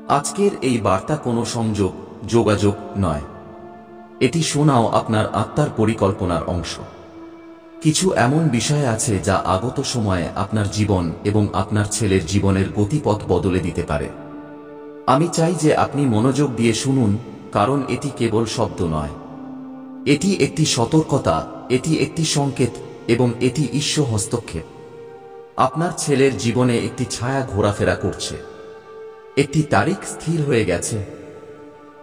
আজকের এই বার্তা কোনো সংযোগ যোগাযোগ নয়, এটি শোনাও আপনার আত্মার পরিকল্পনার অংশ। কিছু এমন বিষয় আছে যা আগত সময়ে আপনার জীবন এবং আপনার ছেলের জীবনের গতিপথ বদলে দিতে পারে। আমি চাই যে আপনি মনোযোগ দিয়ে শুনুন, কারণ এটি কেবল শব্দ নয়, এটি একটি সতর্কতা, এটি একটি সংকেত, এবং এটি ঈশ্বর হস্তক্ষেপ। আপনার ছেলের জীবনে একটি ছায়া ঘোরাফেরা করছে, একটি তারিখ স্থির হয়ে গেছে।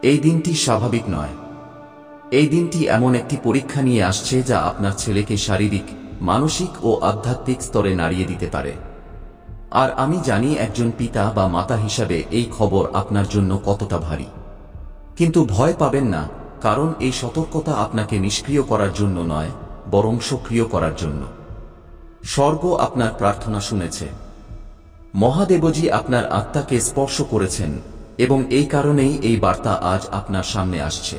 এই দিনটি স্বাভাবিক নয়, এই দিনটি এমন একটি পরীক্ষা নিয়ে আসছে যা আপনার ছেলেকে শারীরিক, মানসিক ও আধ্যাত্মিক স্তরে নাড়িয়ে দিতে পারে। আর আমি জানি একজন পিতা বা মাতা হিসাবে এই খবর আপনার জন্য কতটা ভারী। কিন্তু ভয় পাবেন না, কারণ এই সতর্কতা আপনাকে নিষ্ক্রিয় করার জন্য নয়, বরং সক্রিয় করার জন্য। স্বর্গ আপনার প্রার্থনা শুনেছে। মহাদেবজি আপনার আত্মাকে স্পর্শ করেছেন, এবং এই কারণেই এই বার্তা আজ আপনার সামনে আসছে।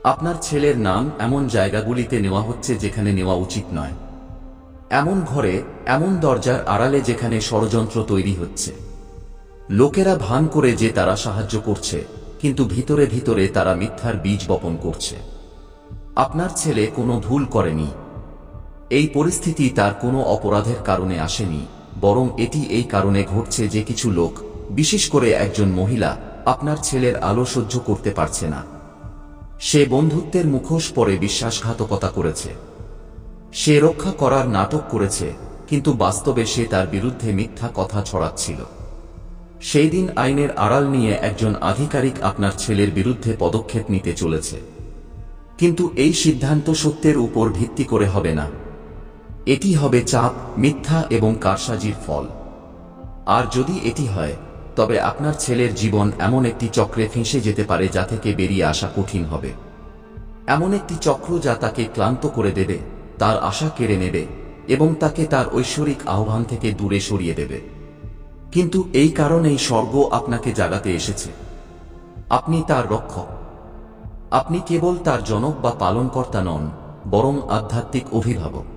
আপনার ছেলের নাম এমন জায়গাগুলিতে নেওয়া হচ্ছে যেখানে নেওয়া উচিত নয়, এমন ঘরে, এমন দরজার আড়ালে যেখানে ষড়যন্ত্র তৈরি হচ্ছে। লোকেরা ভান করে যে তারা সাহায্য করছে, কিন্তু ভিতরে ভিতরে তারা মিথ্যার বীজ বপন করছে। আপনার ছেলে কোনো ভুল করেনি। এই পরিস্থিতি তার কোনো অপরাধের কারণে আসেনি, বরং এটি এই কারণে ঘটছে যে কিছু লোক, বিশেষ করে একজন মহিলা, আপনার ছেলের আলো সহ্য করতে পারছে না। সে বন্ধুত্বের মুখোশ পরে বিশ্বাসঘাতকতা করেছে, সে রক্ষা করার নাটক করেছে, কিন্তু বাস্তবে সে তার বিরুদ্ধে মিথ্যা কথা ছড়াচ্ছিল। সেই দিন আইনের আড়াল নিয়ে একজন আধিকারিক আপনার ছেলের বিরুদ্ধে পদক্ষেপ নিতে চলেছে। কিন্তু এই সিদ্ধান্ত সত্যের উপর ভিত্তি করে হবে না, এটি হবে চাপ, মিথ্যা এবং কারসাজির ফল। আর যদি এটি হয়, তবে আপনার ছেলের জীবন এমন একটি চক্রে ফেঁসে যেতে পারে যা থেকে বেরিয়ে আসা কঠিন হবে। এমন একটি চক্র যা তাকে ক্লান্ত করে দেবে, তার আশা কেড়ে নেবে, এবং তাকে তার ঐশ্বরিক আহ্বান থেকে দূরে সরিয়ে দেবে। কিন্তু এই কারণেই স্বর্গ আপনাকে জাগাতে এসেছে। আপনি তার রক্ষক। আপনি কেবল তার জনক বা পালনকর্তা নন, বরং আধ্যাত্মিক অভিভাবক।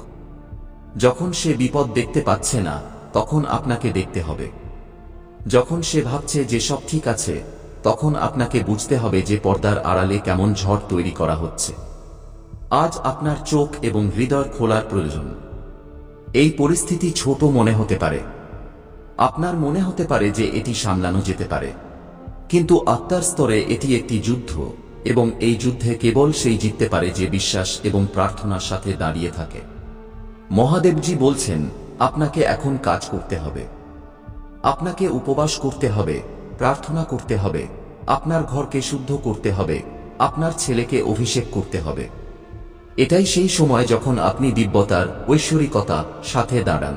যখন সে বিপদ দেখতে পাচ্ছে না, তখন আপনাকে দেখতে হবে। যখন সে ভাবছে যে সব ঠিক আছে, তখন আপনাকে বুঝতে হবে যে পর্দার আড়ালে কেমন ঝড় তৈরি করা হচ্ছে। আজ আপনার চোখ এবং হৃদয় খোলার প্রয়োজন। এই পরিস্থিতি ছোট মনে হতে পারে, আপনার মনে হতে পারে যে এটি সামলানো যেতে পারে, কিন্তু আত্মার স্তরে এটি একটি যুদ্ধ, এবং এই যুদ্ধে কেবল সেই জিততে পারে যে বিশ্বাস এবং প্রার্থনার সাথে দাঁড়িয়ে থাকে। মহাদেবজি বলছেন, আপনাকে এখন কাজ করতে হবে। আপনাকে উপবাস করতে হবে, প্রার্থনা করতে হবে, আপনার ঘরকে শুদ্ধ করতে হবে, আপনার ছেলেকে অভিষেক করতে হবে। এটাই সেই সময় যখন আপনি দিব্যতার, ঐশ্বরিকতা সাথে দাঁড়ান।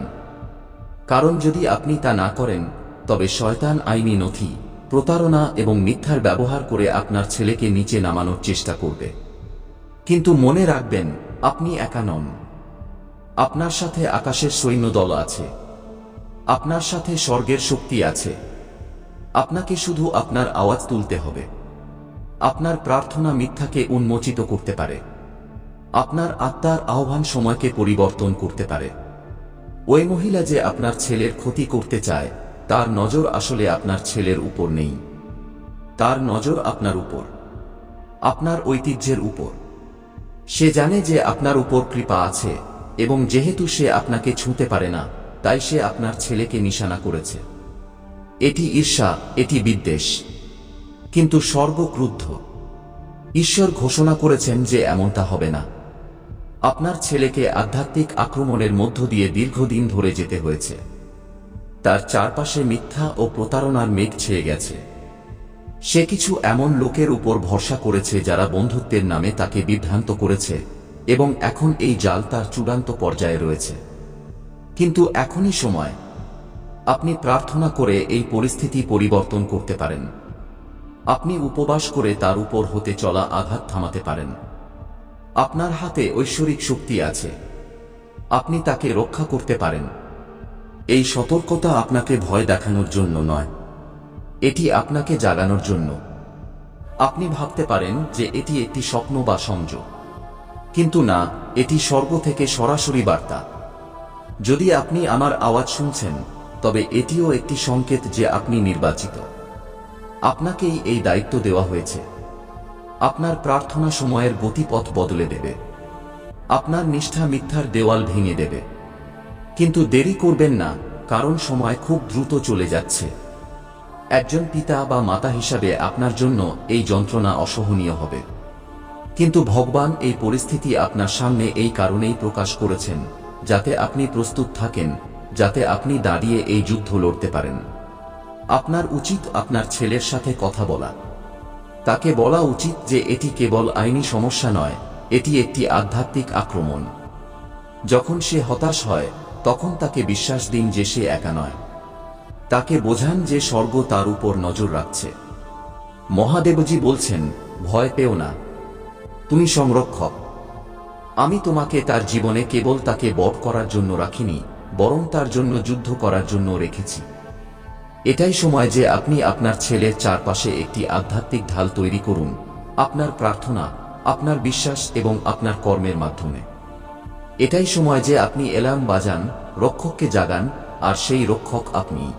কারণ যদি আপনি তা না করেন, তবে শয়তান আইনি নথি, প্রতারণা এবং মিথ্যার ব্যবহার করে আপনার ছেলেকে নিচে নামানোর চেষ্টা করবে। কিন্তু মনে রাখবেন, আপনি একা নন। আপনার সাথে আকাশের সৈন্যদল আছে, আপনার সাথে স্বর্গের শক্তি আছে। আপনাকে শুধু আপনার আওয়াজ তুলতে হবে। আপনার প্রার্থনা মিথ্যাকে উন্মোচিত করতে পারে। আপনার আত্মার আহ্বান সময়কে পরিবর্তন করতে পারে। ওই মহিলা যে আপনার ছেলের ক্ষতি করতে চায়, তার নজর আসলে আপনার ছেলের উপর নেই। তার নজর আপনার উপর, আপনার ঐতিহ্যের উপর। সে জানে যে আপনার উপর কৃপা আছে, এবং যেহেতু সে আপনাকে ছুঁতে পারে না, তাই সে আপনার ছেলেকে নিশানা করেছে। এটি ঈর্ষা, এটি বিদ্বেষ। কিন্তু স্বর্গ ক্রুদ্ধ। ঈশ্বর ঘোষণা করেছেন যে এমনটা হবে না। আপনার ছেলেকে আধ্যাত্মিক আক্রমণের মধ্য দিয়ে দীর্ঘদিন ধরে যেতে হয়েছে। তার চারপাশে মিথ্যা ও প্রতারণার মেঘ ছেয়ে গেছে। সে কিছু এমন লোকের উপর ভরসা করেছে যারা বন্ধুত্বের নামে তাকে বিভ্রান্ত করেছে, এবং এখন এই জাল তার চূড়ান্ত পর্যায়ে রয়েছে। কিন্তু এখনই সময়। আপনি প্রার্থনা করে এই পরিস্থিতি পরিবর্তন করতে পারেন। আপনি উপবাস করে তার উপর হতে চলা আঘাত থামাতে পারেন। আপনার হাতে ঐশ্বরিক শক্তি আছে, আপনি তাকে রক্ষা করতে পারেন। এই সতর্কতা আপনাকে ভয় দেখানোর জন্য নয়, এটি আপনাকে জাগানোর জন্য। আপনি ভাবতে পারেন যে এটি একটি স্বপ্ন বা সংযোগ, কিন্তু না, এটি স্বর্গ থেকে সরাসরি বার্তা। যদি আপনি আমার আওয়াজ শুনছেন, তবে এটিও একটি সংকেত যে আপনি নির্বাচিত। আপনাকেই এই দায়িত্ব দেওয়া হয়েছে। আপনার প্রার্থনা সময়ের গতিপথ বদলে দেবে। আপনার নিষ্ঠা মিথ্যার দেওয়াল ভেঙে দেবে। কিন্তু দেরি করবেন না, কারণ সময় খুব দ্রুত চলে যাচ্ছে। একজন পিতা বা মাতা হিসাবে আপনার জন্য এই যন্ত্রণা অসহনীয় হবে। কিন্তু ভগবান এই পরিস্থিতি আপনার সামনে এই কারণেই প্রকাশ করেছেন, যাতে আপনি প্রস্তুত থাকেন, যাতে আপনি দাঁড়িয়ে এই যুদ্ধ লড়তে পারেন। আপনার উচিত আপনার ছেলের সাথে কথা বলা। তাকে বলা উচিত যে এটি কেবল আইনি সমস্যা নয়, এটি একটি আধ্যাত্মিক আক্রমণ। যখন সে হতাশ হয়, তখন তাকে বিশ্বাস দিন যে সে একা নয়। তাকে বোঝান যে স্বর্গ তার উপর নজর রাখছে। মহাদেবজি বলছেন, ভয় পেও না, তুমি সংরক্ষক। আমি তোমাকে তার জীবনে কেবল তাকে বধ করার জন্য রাখিনি, বরং তার জন্য যুদ্ধ করার জন্য রেখেছি। এটাই সময় যে আপনি আপনার ছেলের চারপাশে একটি আধ্যাত্মিক ঢাল তৈরি করুন, আপনার প্রার্থনা, আপনার বিশ্বাস এবং আপনার কর্মের মাধ্যমে। এটাই সময় যে আপনি অ্যালার্ম বাজান, রক্ষককে জাগান, আর সেই রক্ষক আপনি।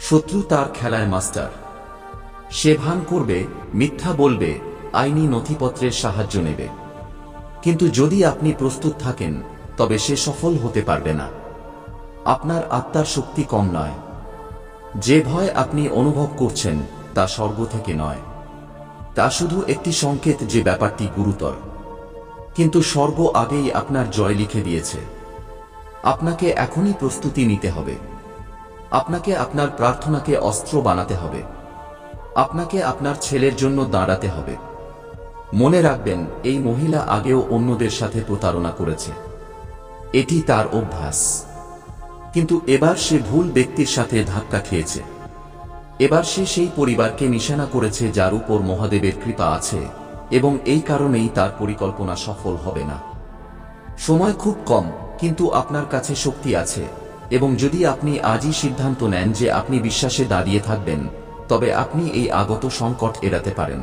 শত্রু তার খেলায় মাস্টার। সে ভান করবে, মিথ্যা বলবে, আইনি নথিপত্রের সাহায্য নেবে। কিন্তু যদি আপনি প্রস্তুত থাকেন, তবে সে সফল হতে পারবে না। আপনার আত্মার শক্তি কম নয়। যে ভয় আপনি অনুভব করছেন তা স্বর্গ থেকে নয়। তা শুধু একটি সংকেত যে ব্যাপারটি গুরুতর। কিন্তু স্বর্গ আগেই আপনার জয় লিখে দিয়েছে। আপনাকে এখনই প্রস্তুতি নিতে হবে। আপনাকে আপনার প্রার্থনাকে অস্ত্র বানাতে হবে। আপনাকে আপনার ছেলের জন্য দাঁড়াতে হবে। মনে রাখবেন, এই মহিলা আগেও অন্যদের সাথে প্রতারণা করেছে। এটি তার অভ্যাস। কিন্তু এবার সে ভুল ব্যক্তির সাথে ধাক্কা খেয়েছে। এবার সে সেই পরিবারকে নিশানা করেছে যার উপর মহাদেবের কৃপা আছে, এবং এই কারণেই তার পরিকল্পনা সফল হবে না। সময় খুব কম, কিন্তু আপনার কাছে শক্তি আছে, এবং যদি আপনি আজই সিদ্ধান্ত নেন যে আপনি বিশ্বাসে দাঁড়িয়ে থাকবেন, তবে আপনি এই আগত সংকট এড়াতে পারেন।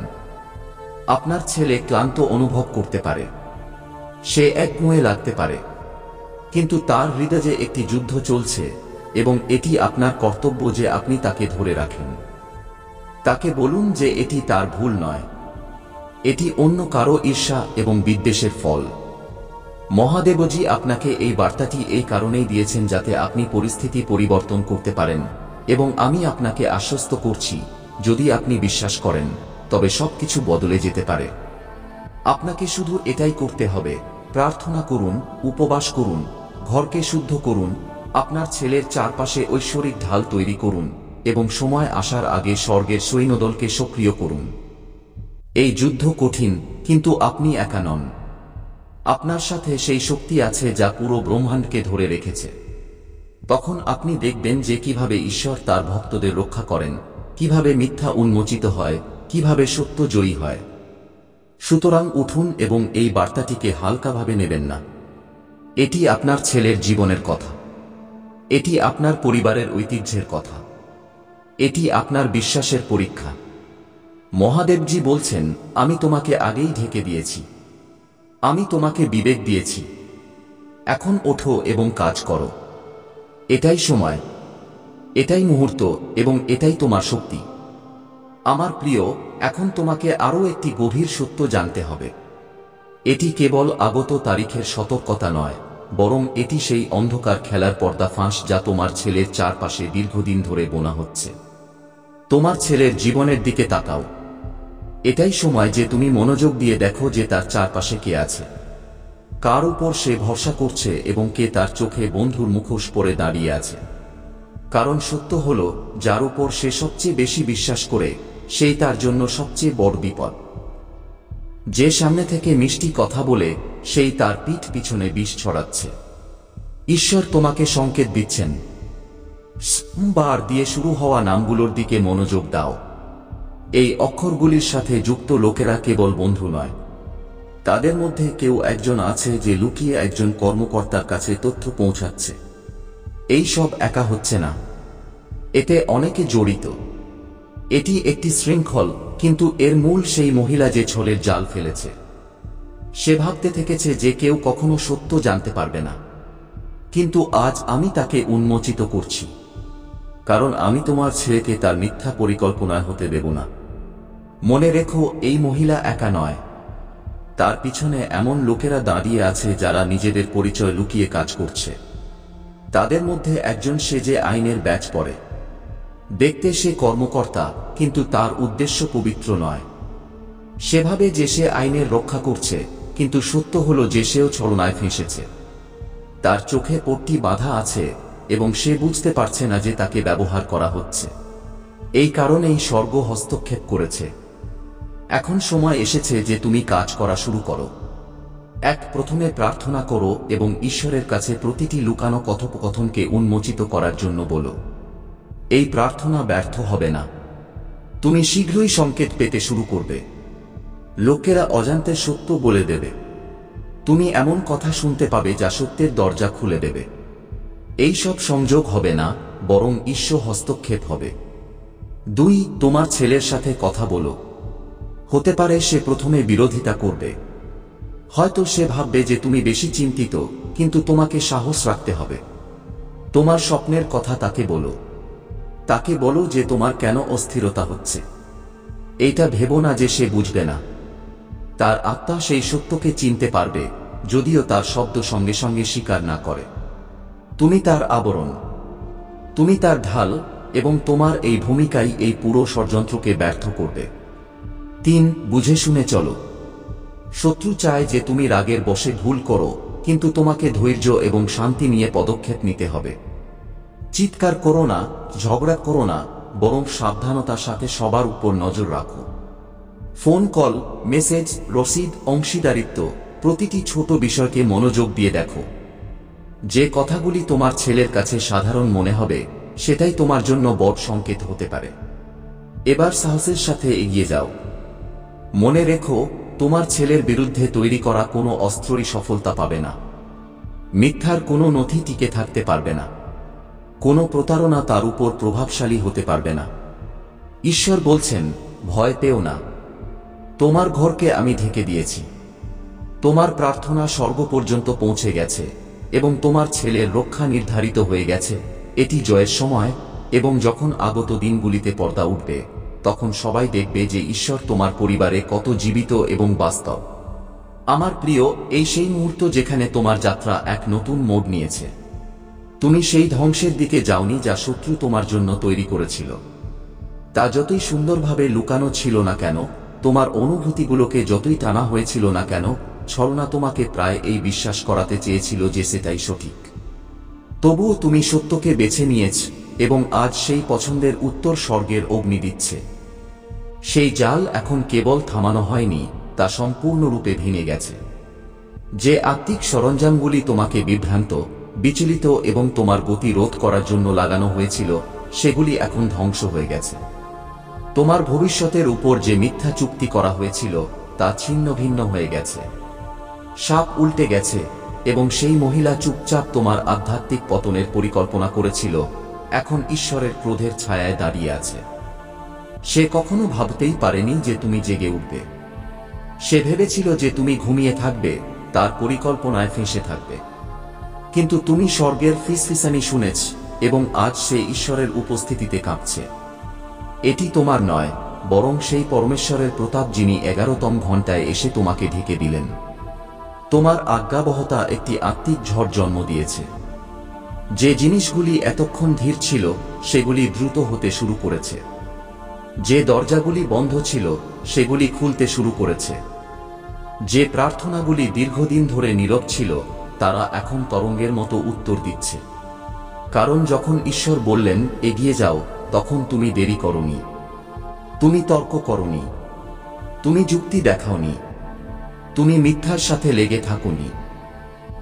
আপনার ছেলে ক্লান্ত অনুভব করতে পারে, সে একগুঁয়ে লাগতে পারে, কিন্তু তার হৃদয়ে একটি যুদ্ধ চলছে, এবং এটি আপনার কর্তব্য যে আপনি তাকে ধরে রাখেন। তাকে বলুন যে এটি তার ভুল নয়, এটি অন্য কারো ঈর্ষা এবং বিদ্বেষের ফল। মহাদেবজি আপনাকে এই বার্তাটি এই কারণেই দিয়েছেন যাতে আপনি পরিস্থিতি পরিবর্তন করতে পারেন, এবং আমি আপনাকে আশ্বস্ত করছি, যদি আপনি বিশ্বাস করেন, তবে সবকিছু বদলে যেতে পারে। আপনাকে শুধু এটাই করতে হবে, প্রার্থনা করুন, উপবাস করুন, ঘরকে শুদ্ধ করুন, আপনার ছেলের চারপাশে ঐশ্বরিক ঢাল তৈরি করুন, এবং সময় আসার আগে স্বর্গের সৈন্যদলকে সক্রিয় করুন। এই যুদ্ধ কঠিন, কিন্তু আপনি একা নন। আপনার সাথে সেই শক্তি আছে যা পুরো ব্রহ্মাণ্ডকে ধরে রেখেছে। তখন আপনি দেখবেন যে কিভাবে ঈশ্বর তার ভক্তদের রক্ষা করেন, কিভাবে মিথ্যা উন্মোচিত হয়, কিভাবে সত্য জয়ী হয়। সুতরাং উঠুন এবং এই বার্তাটিকে হালকাভাবে নেবেন না। এটি আপনার ছেলের জীবনের কথা। এটি আপনার পরিবারের ঐতিহ্যের কথা। এটি আপনার বিশ্বাসের পরীক্ষা। মহাদেবজি বলছেন, আমি তোমাকে আগেই ঢেকে দিয়েছি। আমি তোমাকে বিবেক দিয়েছি। এখন ওঠো এবং কাজ করো। এটাই সময়, এটাই মুহূর্ত, এবং এটাই তোমার শক্তি। আমার প্রিয়, এখন তোমাকে আরও একটি গভীর সত্য জানতে হবে। এটি কেবল আগত তারিখের সতর্কতা নয়, বরং এটি সেই অন্ধকার খেলার পর্দা ফাঁস যা তোমার ছেলের চারপাশে দীর্ঘদিন ধরে বোনা হচ্ছে। তোমার ছেলের জীবনের দিকে তাকাও। এটাই সময় যে তুমি মনোযোগ দিয়ে দেখো যে তার চারপাশে কে আছে, কার উপর সে ভরসা করছে, এবং কে তার চোখে বন্ধুর মুখোশ পরে দাঁড়িয়ে আছে। কারণ সত্য হল, যার উপর সে সবচেয়ে বেশি বিশ্বাস করে, সেই তার জন্য সবচেয়ে বড় বিপদ। যে সামনে থেকে মিষ্টি কথা বলে, সেই তার পিঠ পিছনে বিষ ছড়াচ্ছে। ঈশ্বর তোমাকে সংকেত দিচ্ছেন। বার দিয়ে শুরু হওয়া নামগুলোর দিকে মনোযোগ দাও। এই অক্ষরগুলির সাথে যুক্ত লোকেরা কেবল বন্ধু নয়, তাদের মধ্যে কেউ একজন আছে যে লুকিয়ে একজন কর্মকর্তার কাছে তথ্য পৌঁছাচ্ছে। এই সব একা হচ্ছে না, এতে অনেকে জড়িত। এটি একটি শৃঙ্খল, কিন্তু এর মূল সেই মহিলা যে ছলের জাল ফেলেছে। সে ভাবতে থেকেছে যে কেউ কখনো সত্য জানতে পারবে না, কিন্তু আজ আমি তাকে উন্মোচিত করছি। কারণ আমি তোমার ছেলেকে তার মিথ্যা পরিকল্পনায় হতে দেব না। মনে রেখো, এই মহিলা একা নয়, তার পিছনে এমন লোকেরা দাঁড়িয়ে আছে যারা নিজেদের পরিচয় লুকিয়ে কাজ করছে। তাদের মধ্যে একজন সে যে আইনের ব্যাজ পড়ে। দেখতে সে কর্মকর্তা, কিন্তু তার উদ্দেশ্য পবিত্র নয়। সেভাবে যে সে আইনের রক্ষা করছে, কিন্তু সত্য হলো যে সেও ছলনায় ফেঁসেছে। তার চোখে পট্টি বাঁধা আছে এবং সে বুঝতে পারছে না যে তাকে ব্যবহার করা হচ্ছে। এই কারণেই স্বর্গ হস্তক্ষেপ করেছে। এখন সময় এসেছে যে তুমি কাজ করা শুরু করো। প্রথমে প্রার্থনা করো এবং ঈশ্বরের কাছে প্রতিটি লুকানো কথোপকথনকে উন্মোচিত করার জন্য বলো। এই প্রার্থনা ব্যর্থ হবে না। তুমি শীঘ্রই সংকেত পেতে শুরু করবে। লোকেরা অজান্তে সত্য বলে দেবে। তুমি এমন কথা শুনতে পাবে যা সত্যের দরজা খুলে দেবে। এই সব সংযোগ হবে না, বরং ঈশ্বর হস্তক্ষেপ হবে। 2. তোমার ছেলের সাথে কথা বলো। হতে পারে সে প্রথমে বিরোধিতা করবে। হয়তো সে ভাববে যে তুমি বেশি চিন্তিত, কিন্তু তোমাকে সাহস রাখতে হবে। তোমার স্বপ্নের কথা তাকে বলো। তাকে বলো যে তোমার কেন অস্থিরতা হচ্ছে। এইটা ভেবো না যে সে বুঝবে না। তার আত্মা সেই সত্যকে চিনতে পারবে, যদিও তার শব্দ সঙ্গে সঙ্গে স্বীকার না করে। তুমি তার আবরণ, তুমি তার ঢাল, এবং তোমার এই ভূমিকাই এই পুরো ষড়যন্ত্রকে ব্যর্থ করবে। 3. বুঝে শুনে চলো। শত্রু চায় যে তুমি রাগের বশে ভুল করো, কিন্তু তোমাকে ধৈর্য এবং শান্তি নিয়ে পদক্ষেপ নিতে হবে। চিৎকার করো না, ঝগড়া করো না, বরং সাবধানতার সাথে সবার উপর নজর রাখো। ফোন কল, মেসেজ, রসিদ, অংশীদারিত্ব, প্রতিটি ছোট বিষয়কে মনোযোগ দিয়ে দেখো। যে কথাগুলি তোমার ছেলের কাছে সাধারণ মনে হবে, সেটাই তোমার জন্য বড় সংকেত হতে পারে। এবার সাহসের সাথে এগিয়ে যাও। মনে রেখো, তোমার ছেলের বিরুদ্ধে তৈরি করা কোনো অস্ত্রই সফলতা পাবে না। মিথ্যার কোনো নথি টিকে থাকতে পারবে না। কোনো প্রতারণা তার উপর প্রভাবশালী হতে পারবে না। ঈশ্বর বলছেন, ভয় পেও না। তোমার ঘরকে আমি ঢেকে দিয়েছি। তোমার প্রার্থনা স্বর্গ পর্যন্ত পৌঁছে গেছে এবং তোমার ছেলের রক্ষা নির্ধারিত হয়ে গেছে। এটি জয়ের সময়, এবং যখন আগত দিনগুলিতে পর্দা উঠবে, তখন সবাই দেখবে যে ঈশ্বর তোমার পরিবারে কত জীবিত এবং বাস্তব। আমার প্রিয়, এই সেই মুহূর্ত যেখানে তোমার যাত্রা এক নতুন মোড় নিয়েছে। তুমি সেই ধ্বংসের দিকে যাওনি যা শত্রু তোমার জন্য তৈরি করেছিল। তা যতই সুন্দরভাবে লুকানো ছিল না কেন, তোমার অনুভূতিগুলোকে যতই টানা হয়েছিল না কেন, ছলনা তোমাকে প্রায় এই বিশ্বাস করাতে চেয়েছিল যে সেটাই সঠিক। তবুও তুমি সত্যকে বেছে নিয়েছ, এবং আজ সেই পছন্দের উত্তর স্বর্গের অগ্নি দিচ্ছে। সেই জাল এখন কেবল থামানো হয়নি, তা সম্পূর্ণরূপে ভেঙে গেছে। যে আত্মিক সরঞ্জামগুলি তোমাকে বিভ্রান্ত, বিচলিত এবং তোমার গতি রোধ করার জন্য লাগানো হয়েছিল, সেগুলি এখন ধ্বংস হয়ে গেছে। তোমার ভবিষ্যতের উপর যে মিথ্যা চুক্তি করা হয়েছিল, তা ছিন্ন ভিন্ন হয়ে গেছে। সাপ উল্টে গেছে, এবং সেই মহিলা চুপচাপ তোমার আধ্যাত্মিক পতনের পরিকল্পনা করেছিল, এখন ঈশ্বরের ক্রোধের ছায়ায় দাঁড়িয়ে আছে। সে কখনো ভাবতেই পারেনি যে তুমি জেগে উঠবে। সে ভেবেছিল যে তুমি ঘুমিয়ে থাকবে, তার পরিকল্পনায় ফেঁসে থাকবে। কিন্তু তুমি স্বর্গের ফিসফিসানি শুনেছ, এবং আজ সে ঈশ্বরের উপস্থিতিতে কাঁপছে। এটি তোমার নয়, বরং সেই পরমেশ্বরের প্রতাপ, যিনি 11তম ঘণ্টায় এসে তোমাকে ঢেকে দিলেন। তোমার আজ্ঞাবহতা একটি আত্মিক ঝড় জন্ম দিয়েছে। যে জিনিসগুলি এতক্ষণ ধীর ছিল, সেগুলি দ্রুত হতে শুরু করেছে। যে দরজাগুলি বন্ধ ছিল, সেগুলি খুলতে শুরু করেছে। যে প্রার্থনাগুলি দীর্ঘদিন ধরে নীরব ছিল, তারা এখন তরঙ্গের মতো উত্তর দিচ্ছে। কারণ যখন ঈশ্বর বললেন এগিয়ে যাও, তখন তুমি দেরি করনি। তুমি তর্ক করনি। তুমি যুক্তি দেখাওনি। তুমি মিথ্যার সাথে লেগে থাকোনি।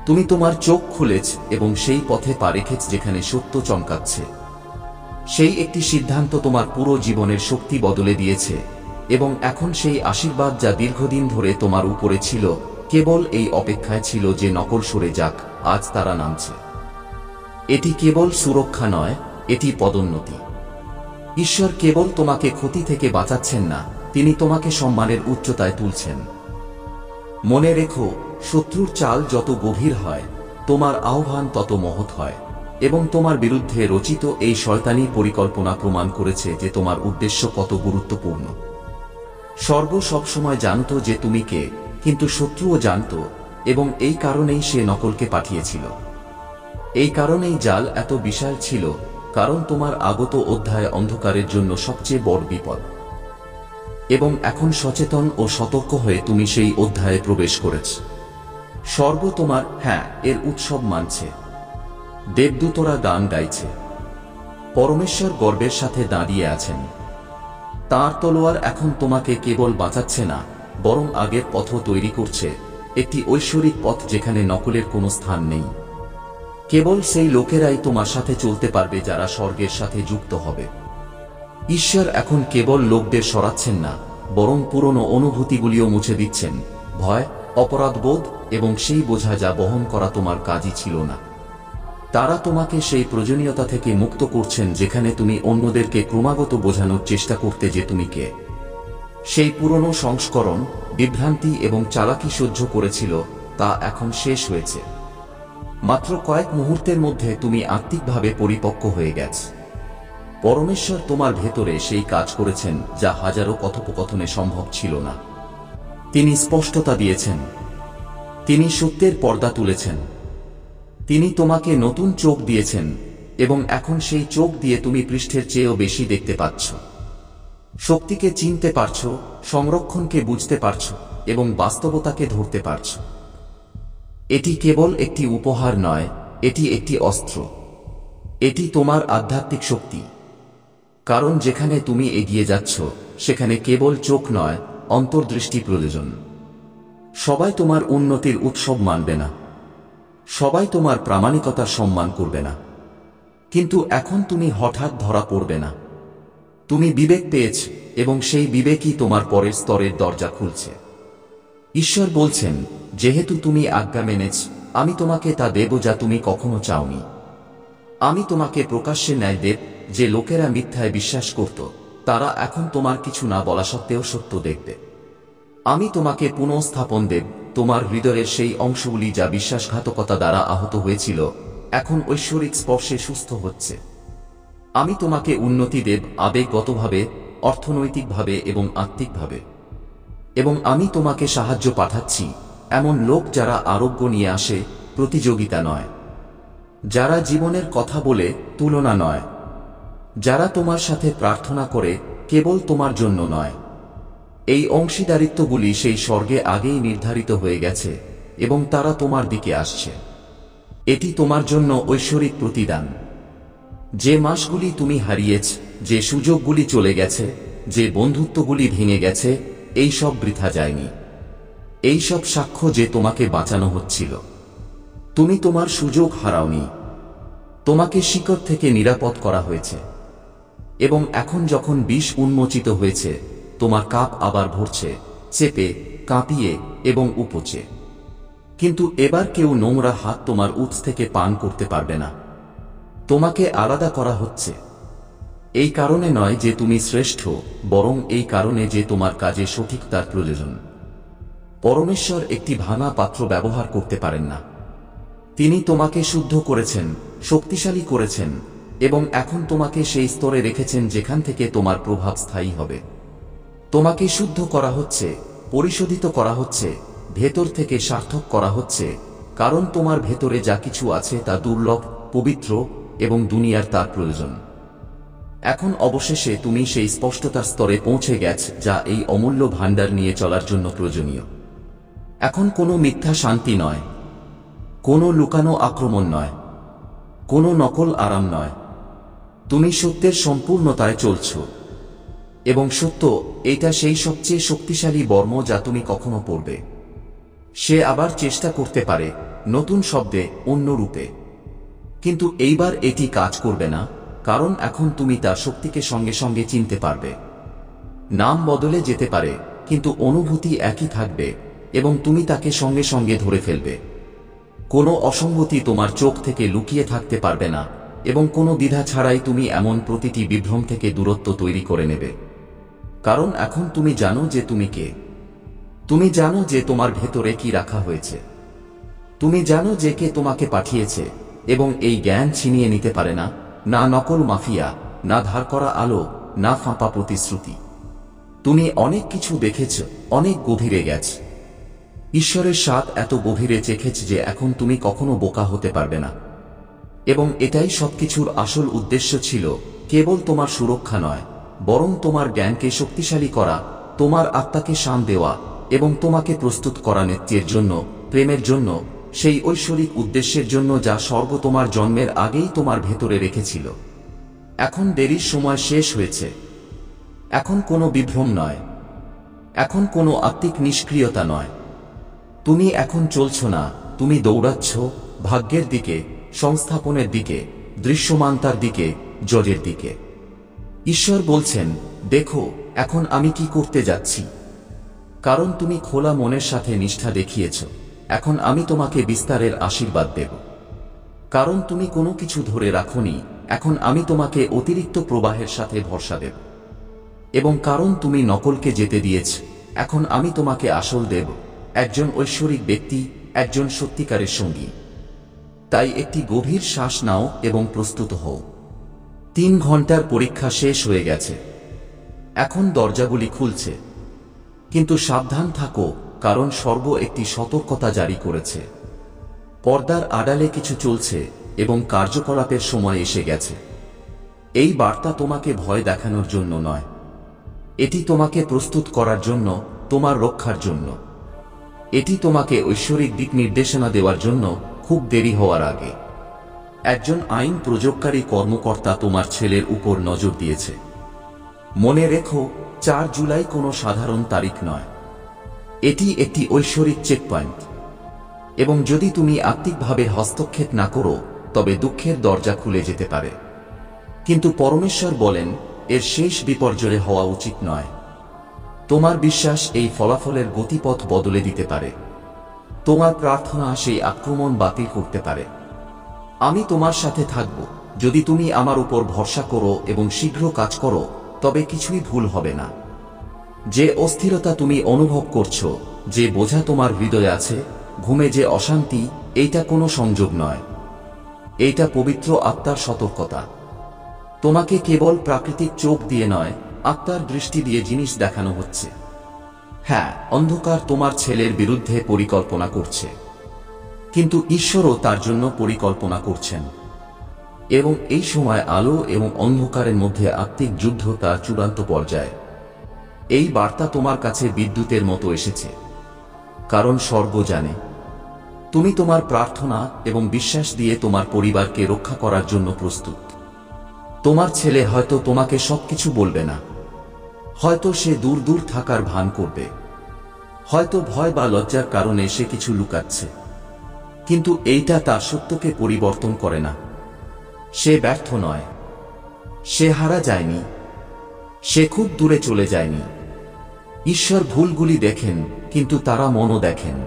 তুমি তোমার চোখ খুলেছ এবং সেই পথে পা রেখেছ যেখানে সত্য চমকাচ্ছে। সেই একটি সিদ্ধান্ত তোমার পুরো জীবনের শক্তি বদলে দিয়েছে, এবং এখন সেই আশীর্বাদ যা দীর্ঘদিন ধরে তোমার উপরে ছিল, কেবল এই অপেক্ষায় ছিল যে নকল সরে যাক, আজ তারা নামছে। এটি কেবল সুরক্ষা নয়, এটি পদোন্নতি। ঈশ্বর কেবল তোমাকে ক্ষতি থেকে বাঁচাচ্ছেন না, তিনি তোমাকে সম্মানের উচ্চতায় তুলছেন। মনে রেখো, শত্রুর চাল যত গভীর হয়, তোমার আহ্বান তত মহৎ হয়। এবং তোমার বিরুদ্ধে রচিত এই শয়তানি পরিকল্পনা প্রমাণ করেছে যে তোমার উদ্দেশ্য কত গুরুত্বপূর্ণ। স্বর্গ সবসময় জানত যে তুমি কে, কিন্তু শত্রুও জানত, এবং এই কারণেই সে নকলকে পাঠিয়েছিল। এই কারণেই জাল এত বিশাল ছিল, কারণ তোমার আগত অধ্যায় অন্ধকারের জন্য সবচেয়ে বড় বিপদ। এবং এখন সচেতন ও সতর্ক হয়ে তুমি সেই অধ্যায়ে প্রবেশ করেছ। স্বর্গ তোমার এর উৎসব মানছে। দেবদূতরা গান গাইছে। পরমেশ্বর গর্বের সাথে দাঁড়িয়ে আছেন। তাঁর তলোয়ার এখন তোমাকে কেবল বাঁচাচ্ছে না, বরং আগের পথও তৈরি করছে, একটি ঐশ্বরিক পথ যেখানে নকলের কোনো স্থান নেই। কেবল সেই লোকেরাই তোমার সাথে চলতে পারবে যারা স্বর্গের সাথে যুক্ত হবে। ঈশ্বর এখন কেবল লোকদের সরাচ্ছেন না, বরং পুরনো অনুভূতিগুলিও মুছে দিচ্ছেন, ভয়, অপরাধবোধ এবং সেই বোঝা যা বহন করা তোমার কাজই ছিল না। তারা তোমাকে সেই প্রয়োজনীয়তা থেকে মুক্ত করছেন যেখানে তুমি অন্যদেরকে ক্রমাগত বোঝানোর চেষ্টা করতে যে তুমি কে। সেই পুরনো সংস্করণ, বিভ্রান্তি এবং চালাকি সহ্য করেছিল, তা এখন শেষ হয়েছে। মাত্র কয়েক মুহূর্তের মধ্যে তুমি আত্মিকভাবে পরিপক্ক হয়ে গেছ। পরমেশ্বর তোমার ভেতরে সেই কাজ করেছেন যা হাজারো কথোপকথনে সম্ভব ছিল না। তিনি স্পষ্টতা দিয়েছেন। তিনি সত্যের পর্দা তুলেছেন। তিনি তোমাকে নতুন চোখ দিয়েছেন, এবং এখন সেই চোখ দিয়ে তুমি পৃষ্ঠের চেয়েও বেশি দেখতে পাচ্ছ। শক্তিকে চিনতে পারছ, সংরক্ষণকে বুঝতে পারছ, এবং বাস্তবতাকে ধরতে পারছ। এটি কেবল একটি উপহার নয়, এটি একটি অস্ত্র। এটি তোমার আধ্যাত্মিক শক্তি। কারণ যেখানে তুমি এগিয়ে যাচ্ছ, সেখানে কেবল চোখ নয়, অন্তর্দৃষ্টি প্রয়োজন। সবাই তোমার উন্নতির উৎসব মানবে না। সবাই তোমার প্রামাণিকতার সম্মান করবে না। কিন্তু এখন তুমি হঠাৎ ধরা পড়বে না। তুমি বিবেক পেয়েছ, এবং সেই বিবেকই তোমার পরের স্তরের দরজা খুলছে। ঈশ্বর বলছেন, যেহেতু তুমি আজ্ঞা মেনেছ, আমি তোমাকে তা দেব যা তুমি কখনো চাওনি। আমি তোমাকে প্রকাশ্যে ন্যায় দেব, যে লোকেরা মিথ্যায় বিশ্বাস করত, তারা এখন তোমার কিছু না বলা সত্ত্বেও সত্য দেখবে। আমি তোমাকে পুনঃস্থাপন দেব, তোমার হৃদয়ের সেই অংশগুলি যা বিশ্বাসঘাতকতা দ্বারা আহত হয়েছিল, এখন ঐশ্বরিক স্পর্শে সুস্থ হচ্ছে। আমি তোমাকে উন্নতি দেব, আবেগগতভাবে, অর্থনৈতিকভাবে এবং আত্মিকভাবে। এবং আমি তোমাকে সাহায্য পাঠাচ্ছি, এমন লোক যারা আরোগ্য নিয়ে আসে, প্রতিযোগিতা নয়। যারা জীবনের কথা বলে, তুলনা নয়। যারা তোমার সাথে প্রার্থনা করে, কেবল তোমার জন্য নয়। এই অংশীদারিত্বগুলি সেই স্বর্গে আগেই নির্ধারিত হয়ে গেছে, এবং তারা তোমার দিকে আসছে। এটি তোমার জন্য ঐশ্বরিক প্রতিদান। যে মাসগুলি তুমি হারিয়েছ, যে সুযোগগুলি চলে গেছে, যে বন্ধুত্বগুলি ভেঙে গেছে, এই সব বৃথা যায়নি। এই সব সাক্ষ্য যে তোমাকে বাঁচানো হচ্ছিল। তুমি তোমার সুযোগ হারাওনি। তোমাকে শিকড় থেকে নিরাপদ করা হয়েছে। এবং এখন যখন বিষ উন্মোচিত হয়েছে, তোমার কাপ আবার ভরছে, চেপে, কাঁপিয়ে এবং উপচে। কিন্তু এবার কেউ নোংরা হাত তোমার উৎস থেকে পান করতে পারবে না। তোমাকে আলাদা করা হচ্ছে। এই কারণে নয় যে তুমি শ্রেষ্ঠ, বরং এই কারণে যে তোমার কাজে সঠিকতার প্রয়োজন। পরমেশ্বর একটি ভাঙা পাত্র ব্যবহার করতে পারেন না। তিনি তোমাকে শুদ্ধ করেছেন, শক্তিশালী করেছেন, এবং এখন তোমাকে সেই স্তরে রেখেছেন যেখান থেকে তোমার প্রভাব স্থায়ী হবে। তোমাকে শুদ্ধ করা হচ্ছে, পরিশোধিত করা হচ্ছে, ভেতর থেকে সার্থক করা হচ্ছে, কারণ তোমার ভেতরে যা কিছু আছে তা দুর্লভ, পবিত্র, এবং দুনিয়ার তার প্রয়োজন। এখন অবশেষে তুমি সেই স্পষ্টতার স্তরে পৌঁছে গেছ যা এই অমূল্য ভাণ্ডার নিয়ে চলার জন্য প্রয়োজনীয়। এখন কোনো মিথ্যা শান্তি নয়, কোনো লুকানো আক্রমণ নয়, কোনো নকল আরাম নয়। তুমি সত্যের সম্পূর্ণতায় চলছ। এবং সত্য, এটা সেই সবচেয়ে শক্তিশালী বর্ম যা তুমি কখনো পড়বে। সে আবার চেষ্টা করতে পারে, নতুন শব্দে, অন্য রূপে। কিন্তু এইবার এটি কাজ করবে না, কারণ এখন তুমি তার শক্তিকে সঙ্গে সঙ্গে চিনতে পারবে। নাম বদলে যেতে পারে, কিন্তু অনুভূতি একই থাকবে, এবং তুমি তাকে সঙ্গে সঙ্গে ধরে ফেলবে। কোনো অসঙ্গতি তোমার চোখ থেকে লুকিয়ে থাকতে পারবে না, এবং কোনো দ্বিধা ছাড়াই তুমি এমন প্রতিটি বিভ্রম থেকে দূরত্ব তৈরি করে নেবে। কারণ এখন তুমি জানো যে তুমি কে। তুমি জানো যে তোমার ভেতরে কি রাখা হয়েছে। তুমি জানো যে কে তোমাকে পাঠিয়েছে, এবং এই জ্ঞান ছিনিয়ে নিতে পারে না, না নকল মাফিয়া, না ধার করা আলো, না ফাঁপা প্রতিশ্রুতি। তুমি অনেক কিছু দেখেছ, অনেক গভীরে গেছ। ঈশ্বরের স্বাদ এত গভীরে চেখেছ যে এখন তুমি কখনো বোকা হতে পারবে না। এবং এটাই সবকিছুর আসল উদ্দেশ্য ছিল, কেবল তোমার সুরক্ষা নয়, বরং তোমার জ্ঞানকে শক্তিশালী করা, তোমার আত্মাকে শান দেওয়া এবং তোমাকে প্রস্তুত করা নেতৃত্বের জন্য, প্রেমের জন্য, সেই ঐশ্বরিক উদ্দেশ্যের জন্য যা স্বর্গ তোমার জন্মের আগেই তোমার ভেতরে রেখেছিল। এখন দেরির সময় শেষ হয়েছে। এখন কোনো বিভ্রম নয়, এখন কোনো আত্মিক নিষ্ক্রিয়তা নয়। তুমি এখন চলছ না, তুমি দৌড়াচ্ছ ভাগ্যের দিকে, সংস্থাপনের দিকে, দৃশ্যমানতার দিকে, জজের দিকে। ঈশ্বর বলছেন, দেখো এখন আমি কি করতে যাচ্ছি। কারণ তুমি খোলা মনের সাথে নিষ্ঠা দেখিয়েছ, এখন আমি তোমাকে বিস্তারের আশীর্বাদ দেব। কারণ তুমি কোনো কিছু ধরে রাখোনি, এখন আমি তোমাকে অতিরিক্ত প্রবাহের সাথে ভরসা দেব। এবং কারণ তুমি নকলকে যেতে দিয়েছ, এখন আমি তোমাকে আসল দেব, একজন ঐশ্বরিক ব্যক্তি, একজন সত্যিকারের সঙ্গী। তাই একটি গভীর শ্বাস নাও এবং প্রস্তুত হও। 3 ঘন্টার পরীক্ষা শেষ হয়ে গেছে। এখন দরজাগুলি খুলছে। কিন্তু সাবধান থাকো, কারণ স্বর্গ একটি সতর্কতা জারি করেছে। পর্দার আড়ালে কিছু চলছে এবং কার্যকলাপের সময় এসে গেছে। এই বার্তা তোমাকে ভয় দেখানোর জন্য নয়, এটি তোমাকে প্রস্তুত করার জন্য, তোমার রক্ষার জন্য। এটি তোমাকে ঐশ্বরিক দিক নির্দেশনা দেওয়ার জন্য, খুব দেরি হওয়ার আগে। একজন আইন প্রয়োগকারী কর্মকর্তা তোমার ছেলের উপর নজর দিয়েছে। মনে রেখো, 4 জুলাই কোনো সাধারণ তারিখ নয়, এটি একটি ঐশ্বরিক চেকপয়েন্ট। এবং যদি তুমি আত্মিকভাবে হস্তক্ষেপ না করো, তবে দুঃখের দরজা খুলে যেতে পারে। কিন্তু পরমেশ্বর বলেন, এর শেষ বিপর্যয় হওয়া উচিত নয়। তোমার বিশ্বাস এই ফলাফলের গতিপথ বদলে দিতে পারে। তোমার প্রার্থনা সেই আক্রমণ বাতিল করতে পারে। আমি তোমার সাথে থাকব। যদি তুমি আমার উপর ভরসা করো এবং শীঘ্র কাজ করো, তবে কিছুই ভুল হবে না। যে অস্থিরতা তুমি অনুভব করছো, যে বোঝা তোমার হৃদয়ে আছে, ঘুমে যে অশান্তি, এইটা কোনো সংযোগ নয়, এইটা পবিত্র আত্মার সতর্কতা। তোমাকে কেবল প্রাকৃতিক চোখ দিয়ে নয়, আত্মার দৃষ্টি দিয়ে জিনিস দেখানো হচ্ছে। হ্যাঁ, অন্ধকার তোমার ছেলের বিরুদ্ধে পরিকল্পনা করছে, কিন্তু ঈশ্বরও তার জন্য পরিকল্পনা করছেন। এবং এই সময় আলো এবং অন্ধকারের মধ্যে আত্মিক যুদ্ধ তার চূড়ান্ত পর্যায়ে। এই বার্তা তোমার কাছে বিদ্যুতের মতো এসেছে, কারণ স্বর্গ জানে তুমি তোমার প্রার্থনা এবং বিশ্বাস দিয়ে তোমার পরিবারকে রক্ষা করার জন্য প্রস্তুত। তোমার ছেলে হয়তো তোমাকে সবকিছু বলবে না, হয়তো সে দূর দূর থাকার ভান করবে, হয়তো ভয় বা লজ্জার কারণে সে কিছু লুকাচ্ছে। কিন্তু এইটা তার সত্যকে পরিবর্তন করে না। সে ব্যর্থ নয়, সে হারা যায়নি, সে খুব দূরে চলে যায়নি। ঈশ্বর ভুলগুলি দেখেন, কিন্তু তারা মনও দেখেন,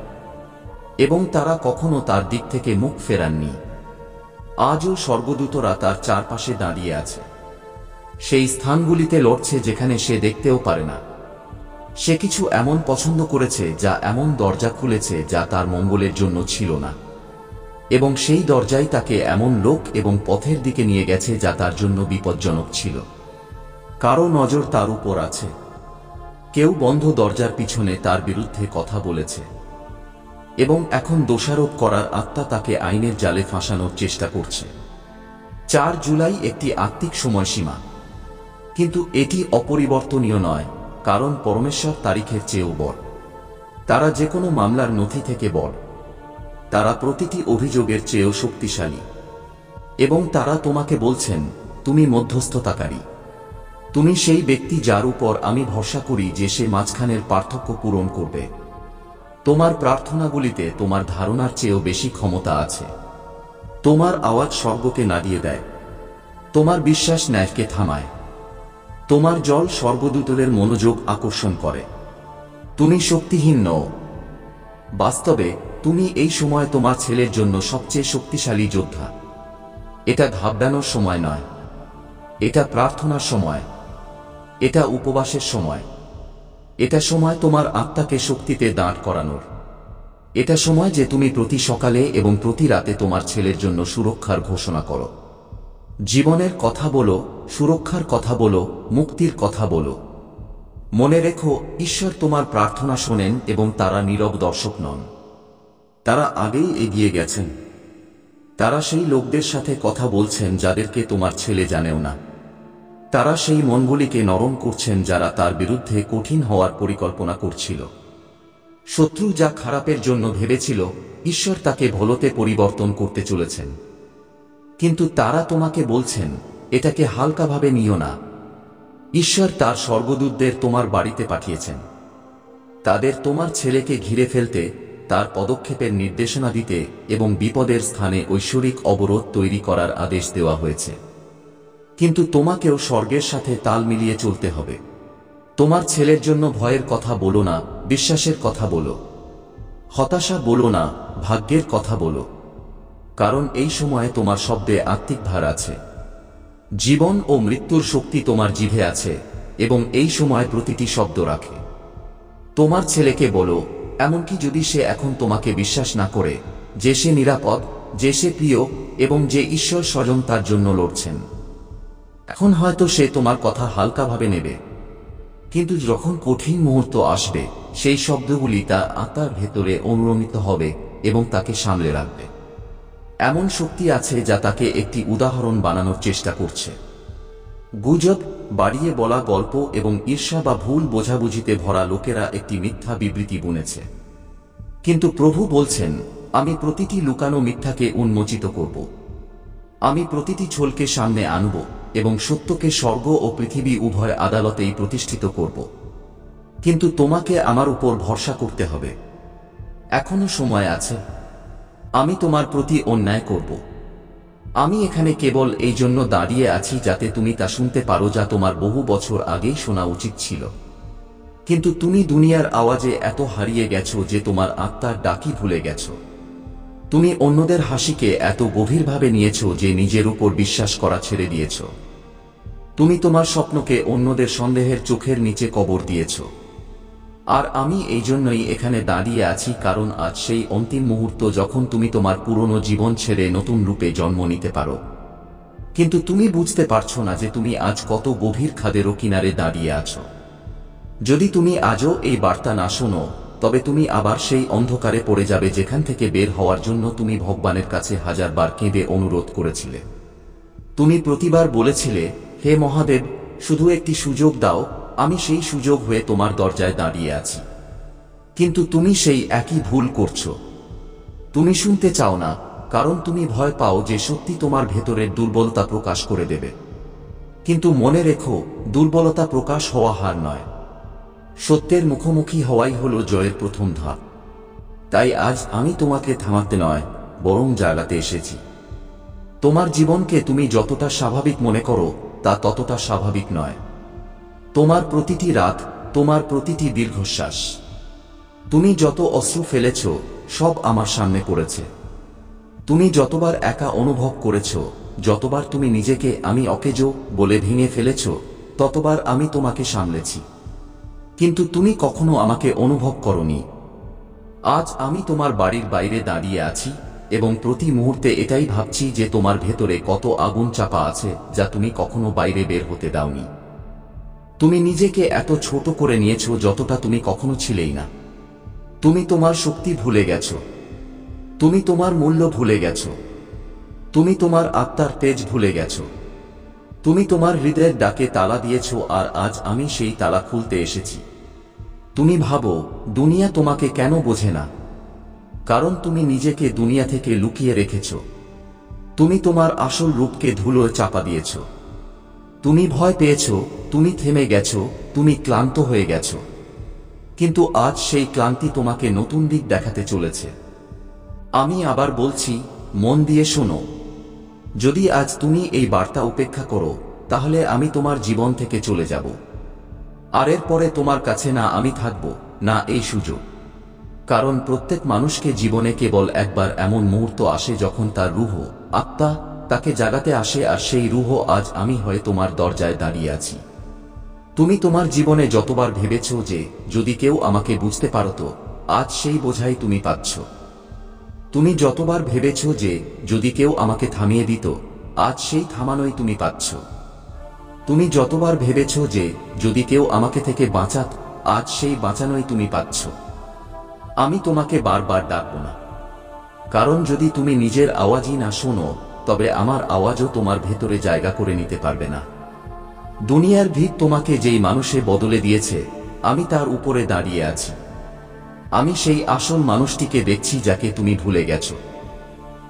এবং তারা কখনো তার দিক থেকে মুখ ফেরাননি। আজও স্বর্গদূতরা তার চারপাশে দাঁড়িয়ে আছে, সেই স্থানগুলিতে লড়ছে যেখানে সে দেখতেও পারে না। সে কিছু এমন পছন্দ করেছে, যা এমন দরজা খুলেছে যা তার মঙ্গলের জন্য ছিল না, এবং সেই দরজাই তাকে এমন লোক এবং পথের দিকে নিয়ে গেছে যা তার জন্য বিপজ্জনক ছিল। কারো নজর তার উপর আছে, কেউ বন্ধ দরজার পিছনে তার বিরুদ্ধে কথা বলেছে, এবং এখন দোষারোপ করার আত্মা তাকে আইনের জালে ফাঁসানোর চেষ্টা করছে। 4 জুলাই একটি আত্মিক সময়সীমা, কিন্তু এটি অপরিবর্তনীয় নয়, কারণ পরমেশ্বর তারিখের চেয়েও বড়। তারা যে কোনো মামলার নথি থেকে বড়, তারা প্রতিটি অভিযোগের চেয়েও শক্তিশালী। এবং তারা তোমাকে বলছেন, তুমি মধ্যস্থতাকারী, তুমি সেই ব্যক্তি যার উপর আমি ভরসা করি যে সে মাঝখানের পার্থক্য পূরণ করবে। তোমার প্রার্থনাগুলিতে তোমার ধারণার চেয়েও বেশি ক্ষমতা আছে। তোমার আওয়াজ স্বর্গকে নাড়িয়ে দেয়, তোমার বিশ্বাস ন্যায়কে থামায়, তোমার জল স্বর্গদূতদের মনোযোগ আকর্ষণ করে। তুমি শক্তিহীন নও, বাস্তবে তুমি এই সময় তোমার ছেলের জন্য সবচেয়ে শক্তিশালী যোদ্ধা। এটা ঘাবড়ানোর সময় নয়, এটা প্রার্থনার সময়, এটা উপবাসের সময়, এটা সময় তোমার আত্মাকে শক্তিতে দাঁড় করানোর। এটা সময় যে তুমি প্রতি সকালে এবং প্রতি রাতে তোমার ছেলের জন্য সুরক্ষার ঘোষণা করো। জীবনের কথা বলো, সুরক্ষার কথা বলো, মুক্তির কথা বলো। মনে রেখো, ঈশ্বর তোমার প্রার্থনা শোনেন এবং তারা নীরব দর্শক নন। তারা আগেই এগিয়ে গেছেন। তারা সেই লোকদের সাথে কথা বলছেন যাদেরকে তোমার ছেলে জানেও না। তারা সেই মনগুলিকে নরম করছেন যারা তার বিরুদ্ধে কঠিন হওয়ার পরিকল্পনা করছিল। শত্রু যা খারাপের জন্য ভেবেছিল, ঈশ্বর তাকে ভালোতে পরিবর্তন করতে চলেছেন। কিন্তু তারা তোমাকে বলছেন, এটাকে হালকাভাবে নিও না। ঈশ্বর তার স্বর্গদূতদের তোমার বাড়িতে পাঠিয়েছেন। তাদের তোমার ছেলেকে ঘিরে ফেলতে, তার পদক্ষেপের নির্দেশনা দিতে এবং বিপদের স্থানে ঐশ্বরিক অবরোধ তৈরি করার আদেশ দেওয়া হয়েছে। কিন্তু তোমাকেও স্বর্গের সাথে তাল মিলিয়ে চলতে হবে। তোমার ছেলের জন্য ভয়ের কথা বলো না, বিশ্বাসের কথা বলো। হতাশা বলো না, ভাগ্যের কথা বলো। কারণ এই সময়ে তোমার শব্দে আত্মিক ভার আছে। জীবন ও মৃত্যুর শক্তি তোমার জিভে আছে এবং এই সময় প্রতিটি শব্দ রাখে। তোমার ছেলেকে বলো, এমনকি যদি সে এখন তোমাকে বিশ্বাস না করে, যে সে নিরাপদ, যে সে প্রিয় এবং যে ঈশ্বর স্বয়ং তার জন্য লড়ছেন। এখন হয়তো সে তোমার কথা হালকাভাবে নেবে, কিন্তু যখন কঠিন মুহূর্ত আসবে, সেই শব্দগুলি তার আত্মার ভেতরে অনুরণিত হবে এবং তাকে সামলে রাখবে। এমন শক্তি আছে যা তাকে একটি উদাহরণ বানানোর চেষ্টা করছে। গুজব, বাড়িয়ে বলা গল্প এবং ঈর্ষা বা ভুল বোঝাবুঝিতে ভরা লোকেরা একটি মিথ্যা বিবৃতি বুনেছে। কিন্তু প্রভু বলছেন, আমি প্রতিটি লুকানো মিথ্যাকে উন্মোচিত করব। আমি প্রতিটি ছলকে সামনে আনব এবং সত্যকে স্বর্গ ও পৃথিবী উভয় আদালতেই প্রতিষ্ঠিত করব। কিন্তু তোমাকে আমার উপর ভরসা করতে হবে। এখনো সময় আছে। আমি তোমার প্রতি অন্যায় করব। আমি এখানে কেবল এই জন্য দাঁড়িয়ে আছি যাতে তুমি তা শুনতে পারো যা তোমার বহু বছর আগেই শোনা উচিত ছিল। কিন্তু তুমি দুনিয়ার আওয়াজে এত হারিয়ে গেছো যে তোমার আত্মার ডাকি ভুলে গেছো। তুমি অন্যদের হাসিকে এত গভীরভাবে নিয়েছো যে নিজের উপর বিশ্বাস করা ছেড়ে দিয়েছ। তুমি তোমার স্বপ্নকে অন্যদের সন্দেহের চোখের নিচে কবর দিয়েছ। আর আমি এই জন্যই এখানে দাঁড়িয়ে আছি, কারণ আজ সেই অন্তিম মুহূর্ত যখন তুমি তোমার পুরনো জীবন ছেড়ে নতুন রূপে জন্ম নিতে পারো। কিন্তু তুমি বুঝতে পারছো না যে তুমি আজ কত গভীর খাদেরও কিনারে দাঁড়িয়ে আছো। যদি তুমি আজও এই বার্তা না শোনো, তবে তুমি আবার সেই অন্ধকারে পড়ে যাবে যেখান থেকে বের হওয়ার জন্য তুমি ভগবানের কাছে হাজারবার কেঁদে অনুরোধ করেছিলে। তুমি প্রতিবার বলেছিলে, হে মহাদেব, শুধু একটি সুযোগ দাও, আমি সেই সুযোগ হয়ে তোমার দরজায় দাঁড়িয়ে আছি। কিন্তু তুমি সেই একই ভুল করছো। তুমি শুনতে চাও না, কারণ তুমি ভয় পাও যে সত্যি তোমার ভেতরের দুর্বলতা প্রকাশ করে দেবে। কিন্তু মনে রেখো, দুর্বলতা প্রকাশ হওয়া হার নয়। সত্যের মুখোমুখি হওয়াই হলো জয়ের প্রথম ধাপ। তাই আজ আমি তোমাকে থামাতে নয়, বরং জাগাতে এসেছি। তোমার জীবনকে তুমি যতটা স্বাভাবিক মনে করো, তা ততটা স্বাভাবিক নয়। তোমার প্রতিটি রাত, তোমার প্রতিটি দীর্ঘশ্বাস, তুমি যত অশ্রু ফেলেছ, সব আমার সামনে পড়েছে। তুমি যতবার একা অনুভব করেছ, যতবার তুমি নিজেকে আমি অকেজো বলে ভেঙে ফেলেছ, ততবার আমি তোমাকে সামলেছি। কিন্তু তুমি কখনো আমাকে অনুভব করনি। আজ আমি তোমার বাড়ির বাইরে দাঁড়িয়ে আছি এবং প্রতি মুহূর্তে এটাই ভাবছি যে তোমার ভেতরে কত আগুন চাপা আছে যা তুমি কখনো বাইরে বের হতে দাওনি। তুমি নিজেকে এত ছোট করে নিয়েছো যতটা তুমি কখনো ছিলেই না। তুমি তোমার শক্তি ভুলে গেছো। তুমি তোমার মূল্য ভুলে গেছো। তুমি তোমার আত্মার তেজ ভুলে গেছো। তুমি তোমার হৃদয়ের ডাকে তালা দিয়েছো, আর আজ আমি সেই তালা খুলতে এসেছি। তুমি ভাবো, দুনিয়া তোমাকে কেন বোঝে না? কারণ তুমি নিজেকে দুনিয়া থেকে লুকিয়ে রেখেছ। তুমি তোমার আসল রূপকে ধুলোয় চাপা দিয়েছ। তুমি ভয় পেয়েছ, তুমি থেমে গেছ, তুমি ক্লান্ত হয়ে গেছ। কিন্তু আজ সেই ক্লান্তি তোমাকে নতুন দিক দেখাতে চলেছে। আমি আবার বলছি, মন দিয়ে শোনো। যদি আজ তুমি এই বার্তা উপেক্ষা করো, তাহলে আমি তোমার জীবন থেকে চলে যাব। আর এরপরে তোমার কাছে না আমি থাকব, না এই সুযোগ। কারণ প্রত্যেক মানুষকে জীবনে কেবল একবার এমন মুহূর্ত আসে যখন তার রূহ, আত্মা তাকে জাগাতে আসে, আর সেই রূহ আজ আমি হয়ে তোমার দরজায় দাঁড়িয়ে আছি। তুমি তোমার জীবনে যতবার ভেবেছ যে যদি কেউ আমাকে বুঝতে পারত, আজ সেই বোঝাই তুমি পাচ্ছ। তুমি যতবার ভেবেছ যে যদি কেউ আমাকে থামিয়ে দিত, আজ সেই থামানোই তুমি পাচ্ছ। তুমি যতবার ভেবেছ যে যদি কেউ আমাকে থেকে বাঁচাত, আজ সেই বাঁচানোই তুমি পাচ্ছ। আমি তোমাকে বারবার ডাকব না, কারণ যদি তুমি নিজের আওয়াজই না শোনো, তবে আমার আওয়াজও তোমার ভেতরে জায়গা করে নিতে পারবে না। দুনিয়ার ভিত তোমাকে যেই মানুষে বদলে দিয়েছে, আমি তার উপরে দাঁড়িয়ে আছি। আমি সেই আসল মানুষটিকে দেখছি যাকে তুমি ভুলে গেছো।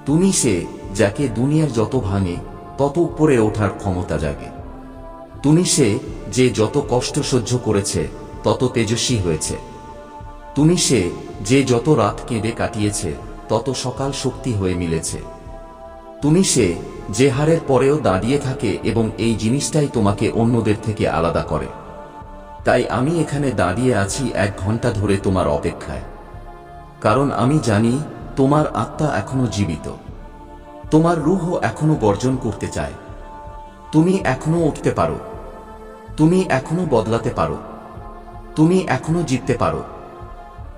তুমি সে যাকে দুনিয়ার যত ভাঙে তত উপরে ওঠার ক্ষমতা জাগে। তুমি সে যে যত কষ্ট সহ্য করেছে তত তেজস্বী হয়েছে। তুমি সে যে যত রাত কেঁদে কাটিয়েছে তত সকাল শক্তি হয়ে মিলেছে। তুমি সে যে হারের পরেও দাঁড়িয়ে থাকে এবং এই জিনিসটাই তোমাকে অন্যদের থেকে আলাদা করে। তাই আমি এখানে দাঁড়িয়ে আছি 1 ঘন্টা ধরে তোমার অপেক্ষায়, কারণ আমি জানি তোমার আত্মা এখনো জীবিত। তোমার রূহ এখনো গর্জন করতে চায়। তুমি এখনো উঠতে পারো। তুমি এখনো বদলাতে পারো। তুমি এখনো জিততে পারো।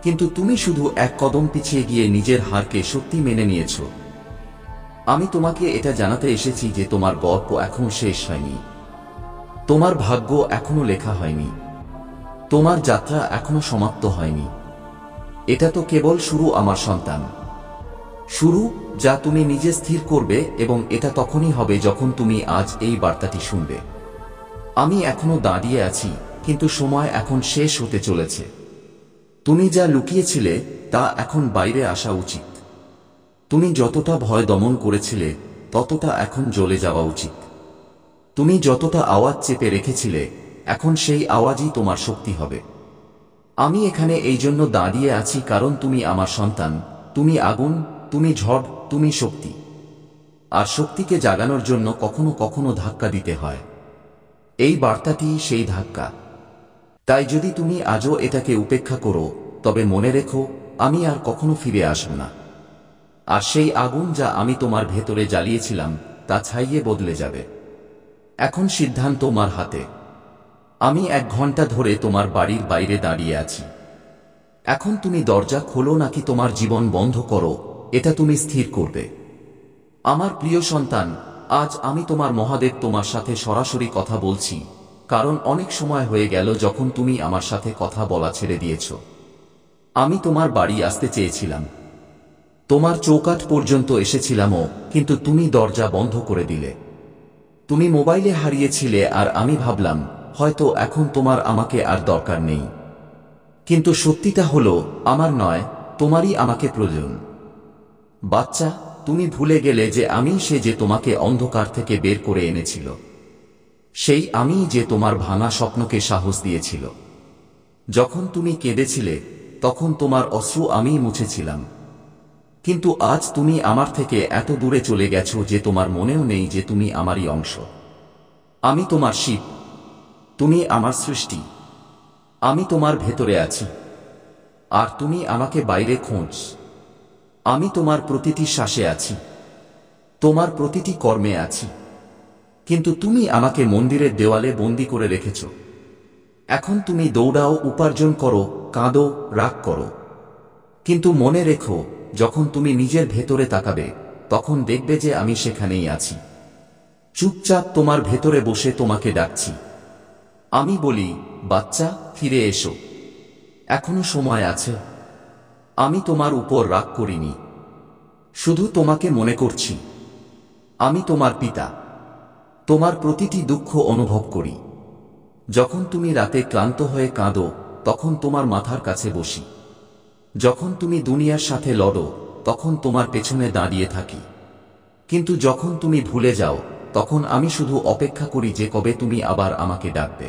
কিন্তু তুমি শুধু 1 কদম পিছিয়ে গিয়ে নিজের হারকে সত্যি মেনে নিয়েছ। আমি তোমাকে এটা জানাতে এসেছি যে তোমার গল্প এখনো শেষ হয়নি। তোমার ভাগ্য এখনো লেখা হয়নি। তোমার যাত্রা এখনো সমাপ্ত হয়নি। এটা তো কেবল শুরু আমার সন্তান। শুরু যা তুমি নিজে স্থির করবে, এবং এটা তখনই হবে যখন তুমি আজ এই বার্তাটি শুনবে। আমি এখনো দাঁড়িয়ে আছি, কিন্তু সময় এখন শেষ হতে চলেছে। তুমি যা লুকিয়েছিলে তা এখন বাইরে আসা উচিত। তুমি যতটা ভয় দমন করেছিলে ততটা এখন জ্বলে যাওয়া উচিত। তুমি যতটা আওয়াজ চেপে রেখেছিলে, এখন সেই আওয়াজই তোমার শক্তি হবে। আমি এখানে এই জন্য দাঁড়িয়ে আছি কারণ তুমি আমার সন্তান। তুমি আগুন, তুমি ঝড়, তুমি শক্তি। আর শক্তিকে জাগানোর জন্য কখনো কখনো ধাক্কা দিতে হয়। এই বার্তাটি সেই ধাক্কা। তাই যদি তুমি আজও এটাকে উপেক্ষা করো, তবে মনে রেখো আমি আর কখনো ফিরে আসব না। আর সেই আগুন যা আমি তোমার ভেতরে জ্বালিয়েছিলাম তা ছাইয়ে বদলে যাবে। এখন সিদ্ধান্ত তোমার হাতে। আমি 1 ঘন্টা ধরে তোমার বাড়ির বাইরে দাঁড়িয়ে আছি। এখন তুমি দরজা খোলো নাকি তোমার জীবন বন্ধ করো, এটা তুমি স্থির করবে। আমার প্রিয় সন্তান, আজ আমি তোমার মহাদেব তোমার সাথে সরাসরি কথা বলছি, কারণ অনেক সময় হয়ে গেল যখন তুমি আমার সাথে কথা বলা ছেড়ে দিয়েছ। আমি তোমার বাড়ি আসতে চেয়েছিলাম, তোমার চৌকাঠ পর্যন্ত এসেছিলামও, কিন্তু তুমি দরজা বন্ধ করে দিলে। তুমি মোবাইলে হারিয়েছিলে আর আমি ভাবলাম হয়তো এখন তোমার আমাকে আর দরকার নেই। কিন্তু সত্যিটা হলো আমার নয়, তোমারই আমাকে প্রয়োজন। বাচ্চা, তুমি ভুলে গেলে যে আমি সে যে তোমাকে অন্ধকার থেকে বের করে এনেছিল। সেই আমি যে তোমার ভাঙা স্বপ্নকে সাহস দিয়েছিল। যখন তুমি কেঁদেছিলে তখন তোমার অশ্রু আমিই মুছেছিলাম। কিন্তু আজ তুমি আমার থেকে এত দূরে চলে গেছো যে তোমার মনেও নেই যে তুমি আমারই অংশ। আমি তোমার শিব। তুমি আমার সৃষ্টি। আমি তোমার ভেতরে আছি, আর তুমি আমাকে বাইরে খোঁজ। আমি তোমার প্রতিটি শ্বাসে আছি, তোমার প্রতিটি কর্মে আছি। কিন্তু তুমি আমাকে মন্দিরের দেওয়ালে বন্দী করে রেখেছ। এখন তুমি দৌড়াও, উপার্জন করো, কাঁদো, রাগ করো। কিন্তু মনে রেখো, যখন তুমি নিজের ভেতরে তাকাবে তখন দেখবে যে আমি সেখানেই আছি। চুপচাপ তোমার ভেতরে বসে তোমাকে ডাকছি। আমি বলি, বাচ্চা, ফিরে এসো। এখনো সময় আছে। আমি তোমার উপর রাগ করিনি, শুধু তোমাকে মনে করছি। আমি তোমার পিতা। তোমার প্রতিটি দুঃখ অনুভব করি। যখন তুমি রাতে ক্লান্ত হয়ে কাঁদো তখন তোমার মাথার কাছে বসি। যখন তুমি দুনিয়ার সাথে লড়ো তখন তোমার পেছনে দাঁড়িয়ে থাকি। কিন্তু যখন তুমি ভুলে যাও তখন আমি শুধু অপেক্ষা করি যে কবে তুমি আবার আমাকে ডাকবে।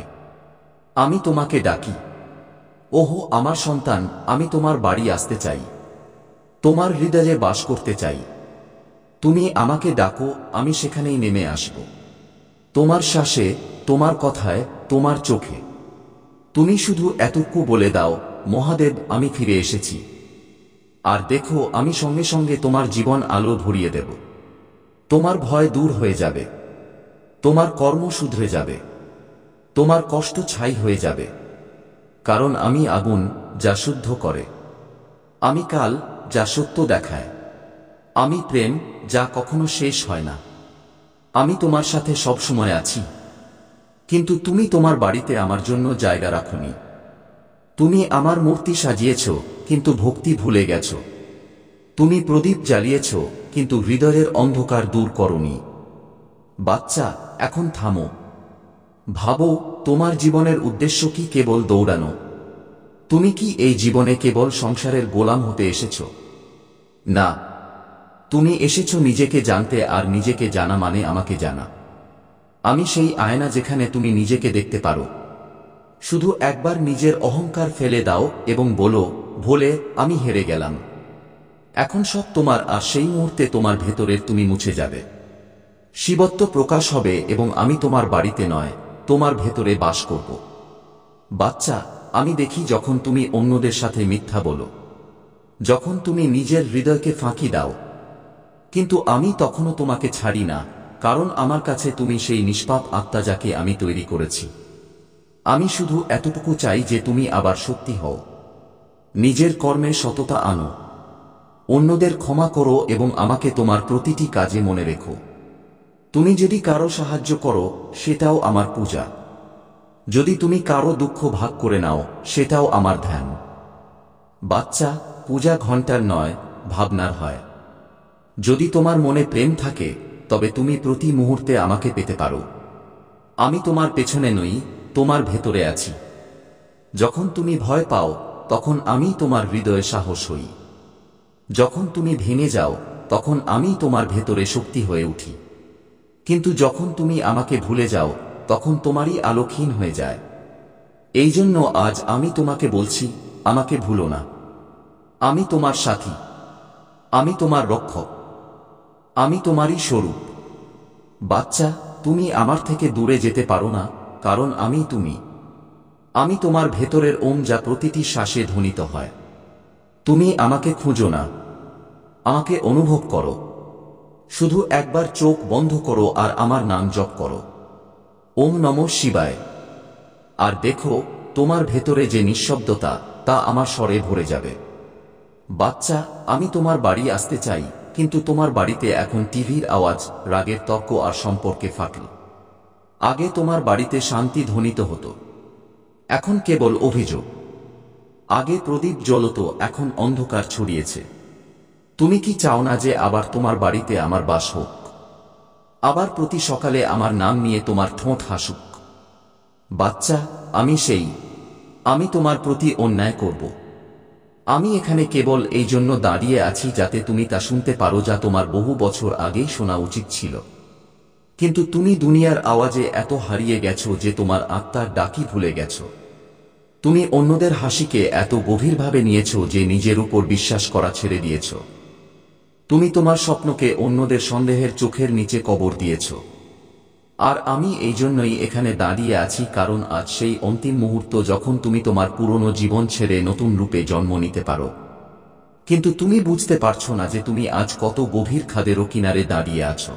আমি তোমাকে ডাকি, ওহো আমার সন্তান, আমি তোমার বাড়ি আসতে চাই, তোমার হৃদয়ে বাস করতে চাই। তুমি আমাকে ডাকো, আমি সেখানেই নেমে আসব। তোমার শ্বাসে, তোমার কথায়, তোমার চোখে। তুমি শুধু এতটুকু বলে দাও, মহাদেব, আমি ফিরে এসেছি। আর দেখো, আমি সঙ্গে সঙ্গে তোমার জীবন আলো ভরিয়ে দেব। তোমার ভয় দূর হয়ে যাবে। তোমার কর্ম শুধরে যাবে। তোমার কষ্ট ছাই হয়ে যাবে। কারণ আমি আগুন, যা শুদ্ধ করে। আমি কাল, যা সত্য দেখায়। আমি প্রেম, যা কখনো শেষ হয় না। আমি তোমার সাথে সব সময় আছি। কিন্তু তুমি তোমার বাড়িতে আমার জন্য জায়গা রাখোনি। তুমি আমার মূর্তি সাজিয়েছ, কিন্তু ভক্তি ভুলে গেছ। তুমি প্রদীপ জ্বালিয়েছ, কিন্তু হৃদয়ের অন্ধকার দূর করনি। বাচ্চা, এখন থামো। ভাবো, তোমার জীবনের উদ্দেশ্য কি কেবল দৌড়ানো? তুমি কি এই জীবনে কেবল সংসারের গোলাম হতে এসেছ? না, তুমি এসেছ নিজেকে জানতে, আর নিজেকে জানা মানে আমাকে জানা। আমি সেই আয়না যেখানে তুমি নিজেকে দেখতে পারো। শুধু একবার নিজের অহংকার ফেলে দাও এবং বলো, ভোলে, আমি হেরে গেলাম। এখন সব তোমার, আর সেই মুহূর্তে তোমার ভেতরের তুমি মুছে যাবে। শিবত্ব প্রকাশ হবে এবং আমি তোমার বাড়িতে নয়, তোমার ভেতরে বাস করব। বাচ্চা, আমি দেখি যখন তুমি অন্যদের সাথে মিথ্যা বলো, যখন তুমি নিজের হৃদয়কে ফাঁকি দাও। কিন্তু আমি তখনও তোমাকে ছাড়ি না, কারণ আমার কাছে তুমি সেই নিষ্পাপ আত্মা যাকে আমি তৈরি করেছি। আমি শুধু এতটুকু চাই যে তুমি আবার সত্যি হও। নিজের কর্মে সততা আনো, অন্যদের ক্ষমা করো এবং আমাকে তোমার প্রতিটি কাজে মনে রেখো। তুমি যদি কারো সাহায্য করো, সেটাও আমার পূজা। যদি তুমি কারো দুঃখ ভাগ করে নাও, সেটাও আমার ধ্যান। বাচ্চা, পূজা ঘণ্টার নয়, ভাবনার হয়। যদি তোমার মনে প্রেম থাকে, তবে তুমি প্রতি মুহূর্তে আমাকে পেতে পারো। আমি তোমার পেছনে নই, তোমার ভেতরে আছি। যখন তুমি ভয় পাও, তখন আমি তোমার হৃদয়ে সাহস হই। যখন তুমি ভেঙে যাও, তখন আমি তোমার ভেতরে শক্তি হয়ে উঠি। কিন্তু যখন তুমি আমাকে ভুলে যাও, তখন তোমারই আলো ক্ষীণ হয়ে যায়। এই জন্য আজ আমি তোমাকে বলছি, আমাকে ভুলো না। আমি তোমার সাথী, আমি তোমার রক্ষক, আমি তোমারই স্বরূপ। বাচ্চা, তুমি আমার থেকে দূরে যেতে পারো না, কারণ আমি তুমি। আমি তোমার ভেতরের ওম, যা প্রতিটি শ্বাসে ধ্বনিত হয়। তুমি আমাকে খুঁজো না, আমাকে অনুভব করো। শুধু একবার চোখ বন্ধ করো আর আমার নাম জপ করো, ওম নমঃ শিবায়। আর দেখো, তোমার ভেতরে যে নিঃশব্দতা, তা আমার স্বরে ভরে যাবে। বাচ্চা, আমি তোমার বাড়ি আসতে চাই, কিন্তু তোমার বাড়িতে এখন টিভির আওয়াজ, রাগের তর্ক আর সম্পর্কে ফাটল। আগে তোমার বাড়িতে শান্তি ধ্বনিত হতো, এখন কেবল অভিযোগ। আগে প্রদীপ জ্বলত, এখন অন্ধকার ছড়িয়েছে। তুমি কি চাও না যে আবার তোমার বাড়িতে আমার বাস হোক? আবার প্রতি সকালে আমার নাম নিয়ে তোমার ঠোঁট হাসুক? বাচ্চা, আমি সেই। আমি তোমার প্রতি অন্যায় করব। আমি এখানে কেবল এই জন্য দাঁড়িয়ে আছি যাতে তুমি তা শুনতে পারো যা তোমার বহু বছর আগেই শোনা উচিত ছিল। কিন্তু তুমি দুনিয়ার আওয়াজে এত হারিয়ে গেছো যে তোমার আত্মার ডাকি ভুলে গেছো। তুমি অন্যদের হাসিকে এত গভীরভাবে নিয়েছো যে নিজের উপর বিশ্বাস করা ছেড়ে দিয়েছো। তুমি তোমার স্বপ্নকে অন্যদের সন্দেহের চোখের নিচে কবর দিয়েছো। আর আমি এই জন্যই এখানে দাঁড়িয়ে আছি, কারণ আজ সেই অন্তিম মুহূর্ত যখন তুমি তোমার পুরনো জীবন ছেড়ে নতুন রূপে জন্ম নিতে পারো। কিন্তু তুমি বুঝতে পারছো না যে তুমি আজ কত গভীর খাদেরও কিনারে দাঁড়িয়ে আছো।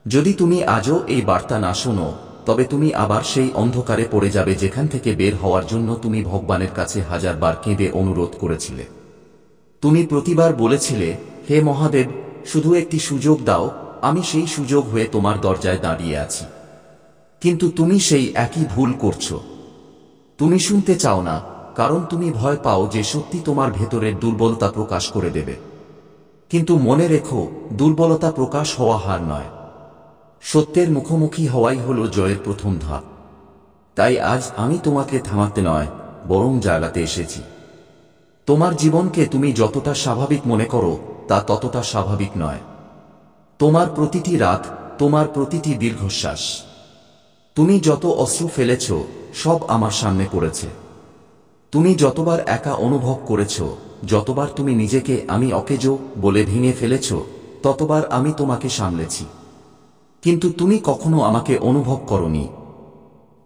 যদি তুমি আজও এই বার্তা না শোনো, তবে তুমি আবার সেই অন্ধকারে পড়ে যাবে যেখান থেকে বের হওয়ার জন্য তুমি ভগবানের কাছে হাজারবার কেঁদে অনুরোধ করেছিলে। তুমি প্রতিবার বলেছিলে, হে মহাদেব, শুধু একটি সুযোগ দাও, আমি সেই সুযোগ হয়ে তোমার দরজায় দাঁড়িয়ে আছি। কিন্তু তুমি সেই একই ভুল করছো। তুমি শুনতে চাও না, কারণ তুমি ভয় পাও যে সত্যি তোমার ভেতরের দুর্বলতা প্রকাশ করে দেবে। কিন্তু মনে রেখো, দুর্বলতা প্রকাশ হওয়া হার নয়। সত্যের মুখোমুখি হওয়াই হলো জয়ের প্রথম ধাপ। তাই আজ আমি তোমাকে থামাতে নয়, বরং জাগাতে এসেছি। তোমার জীবনকে তুমি যতটা স্বাভাবিক মনে করো, তা ততটা স্বাভাবিক নয়। তোমার প্রতিটি রাত, তোমার প্রতিটি দীর্ঘশ্বাস, তুমি যত অশ্রু ফেলেছ, সব আমার সামনে পড়েছে। তুমি যতবার একা অনুভব করেছ, যতবার তুমি নিজেকে আমি অকেজো বলে ভেঙে ফেলেছ, ততবার আমি তোমাকে সামলেছি। কিন্তু তুমি কখনো আমাকে অনুভব করনি।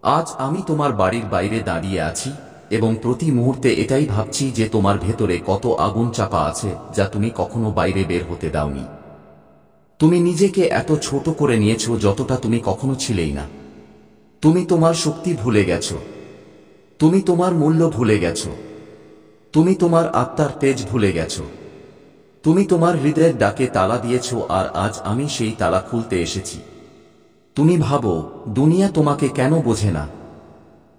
আজ আমি তোমার বাড়ির বাইরে দাঁড়িয়ে আছি এবং প্রতি মুহূর্তে এটাই ভাবছি যে তোমার ভেতরে কত আগুন চাপা আছে যা তুমি কখনো বাইরে বের হতে দাওনি। তুমি নিজেকে এত ছোট করে নিয়েছ যতটা তুমি কখনো ছিলেই না। তুমি তোমার শক্তি ভুলে গেছো। তুমি তোমার মূল্য ভুলে গেছো। তুমি তোমার আত্মার তেজ ভুলে গেছো। তুমি তোমার হৃদয়ের ডাকে তালা দিয়েছ, আর আজ আমি সেই তালা খুলতে এসেছি। তুমি ভাবো দুনিয়া তোমাকে কেন বোঝে না?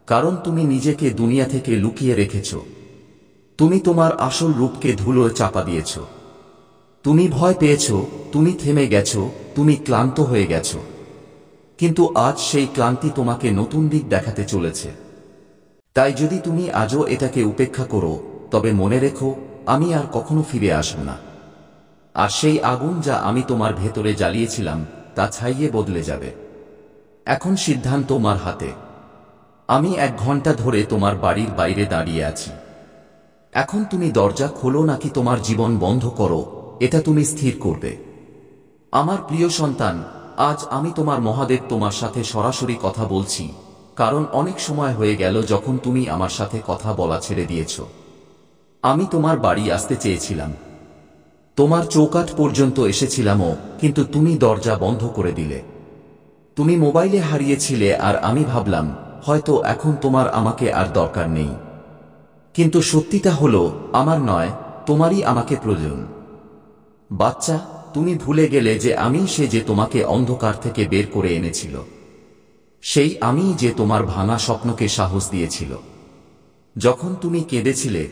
কারণ তুমি নিজেকে দুনিয়া থেকে লুকিয়ে রেখেছ। তুমি তোমার আসল রূপকে ধুলোয় চাপা দিয়েছ। তুমি ভয় পেয়েছ, তুমি থেমে গেছ, তুমি ক্লান্ত হয়ে গেছ। কিন্তু আজ সেই ক্লান্তি তোমাকে নতুন দিক দেখাতে চলেছে। তাই যদি তুমি আজও এটাকে উপেক্ষা করো, তবে মনে রেখো, আমি আর কখনো ফিরে আসব না। আর সেই আগুন যা আমি তোমার ভেতরে জ্বালিয়েছিলাম তা ছাইয়ে বদলে যাবে। এখন সিদ্ধান্ত তোমার হাতে। আমি 1 ঘন্টা ধরে তোমার বাড়ির বাইরে দাঁড়িয়ে আছি। এখন তুমি দরজা খোলো নাকি তোমার জীবন বন্ধ করো, এটা তুমি স্থির করবে। আমার প্রিয় সন্তান, আজ আমি তোমার মহাদেব তোমার সাথে সরাসরি কথা বলছি, কারণ অনেক সময় হয়ে গেল যখন তুমি আমার সাথে কথা বলা ছেড়ে দিয়েছ। আমি তোমার বাড়ি আসতে চেয়েছিলাম, তোমার চৌকাঠ পর্যন্ত এসেছিলামও, কিন্তু তুমি দরজা বন্ধ করে দিলে। তুমি মোবাইলে হারিয়েছিলে, আর আমি ভাবলাম হয়তো এখন তোমার আমাকে আর দরকার নেই। কিন্তু সত্যিটা হলো, আমার নয়, তোমারই আমাকে প্রয়োজন। বাচ্চা, তুমি ভুলে গেলে যে আমি সে যে তোমাকে অন্ধকার থেকে বের করে এনেছিল। সেই আমি যে তোমার ভাঙা স্বপ্নকে সাহস দিয়েছিল। যখন তুমি কেঁদেছিলে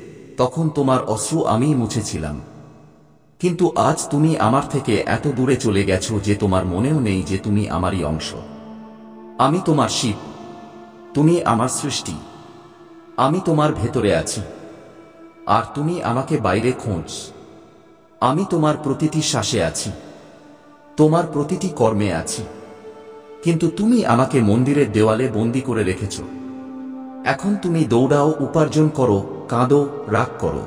তখন তোমার অশ্রু আমিই মুছেছিলাম। কিন্তু আজ তুমি আমার থেকে এত দূরে চলে গেছো যে তোমার মনেও নেই যে তুমি আমারই অংশ। আমি তোমার শিব, তুমি আমার সৃষ্টি। আমি তোমার ভেতরে আছি, আর তুমি আমাকে বাইরে খোঁজ। আমি তোমার প্রতিটি শ্বাসে আছি, তোমার প্রতিটি কর্মে আছি। কিন্তু তুমি আমাকে মন্দিরের দেওয়ালে বন্দী করে রেখেছ। এখন তুমি দৌড়াও, উপার্জন করো, কাঁদো, রাগ করো।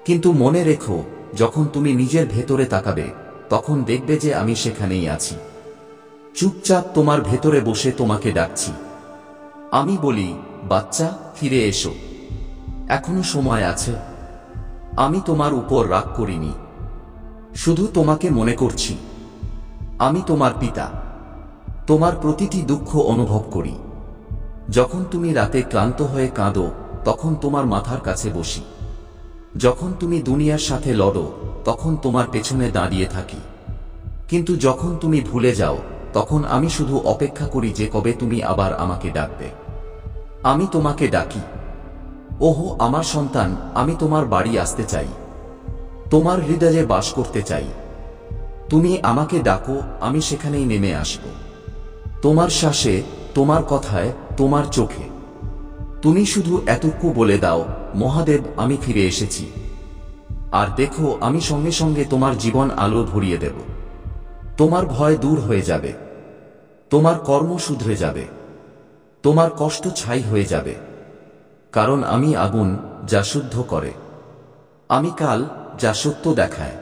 কিন্তু মনে রেখো, যখন তুমি নিজের ভেতরে তাকাবে তখন দেখবে যে আমি সেখানেই আছি। চুপচাপ তোমার ভেতরে বসে তোমাকে ডাকছি। আমি বলি, বাচ্চা, ফিরে এসো, এখনো সময় আছে। আমি তোমার উপর রাগ করিনি, শুধু তোমাকে মনে করছি। আমি তোমার পিতা, তোমার প্রতিটি দুঃখ অনুভব করি। যখন তুমি রাতে ক্লান্ত হয়ে কাঁদো তখন তোমার মাথার কাছে বসি। যখন তুমি দুনিয়ার সাথে লড়ো তখন তোমার পেছনে দাঁড়িয়ে থাকি। কিন্তু যখন তুমি ভুলে যাও তখন আমি শুধু অপেক্ষা করি যে কবে তুমি আবার আমাকে ডাকবে। আমি তোমাকে ডাকি, ওহো আমার সন্তান, আমি তোমার বাড়ি আসতে চাই, তোমার হৃদয়ে বাস করতে চাই। তুমি আমাকে ডাকো, আমি সেখানেই নেমে আসব। তোমার শ্বাসে, তোমার কথায়, তোমার চোখে। তুমি শুধু এতটুকু বলে দাও, মহাদেব, আমি ফিরে এসেছি। আর দেখো, আমি সঙ্গে সঙ্গে তোমার জীবন আলো ভরিয়ে দেব। তোমার ভয় দূর হয়ে যাবে, তোমার কর্ম শুধরে যাবে, তোমার কষ্ট ছাই হয়ে যাবে। কারণ আমি আগুন, যা শুদ্ধ করে। আমি কাল, যা সত্য দেখায়।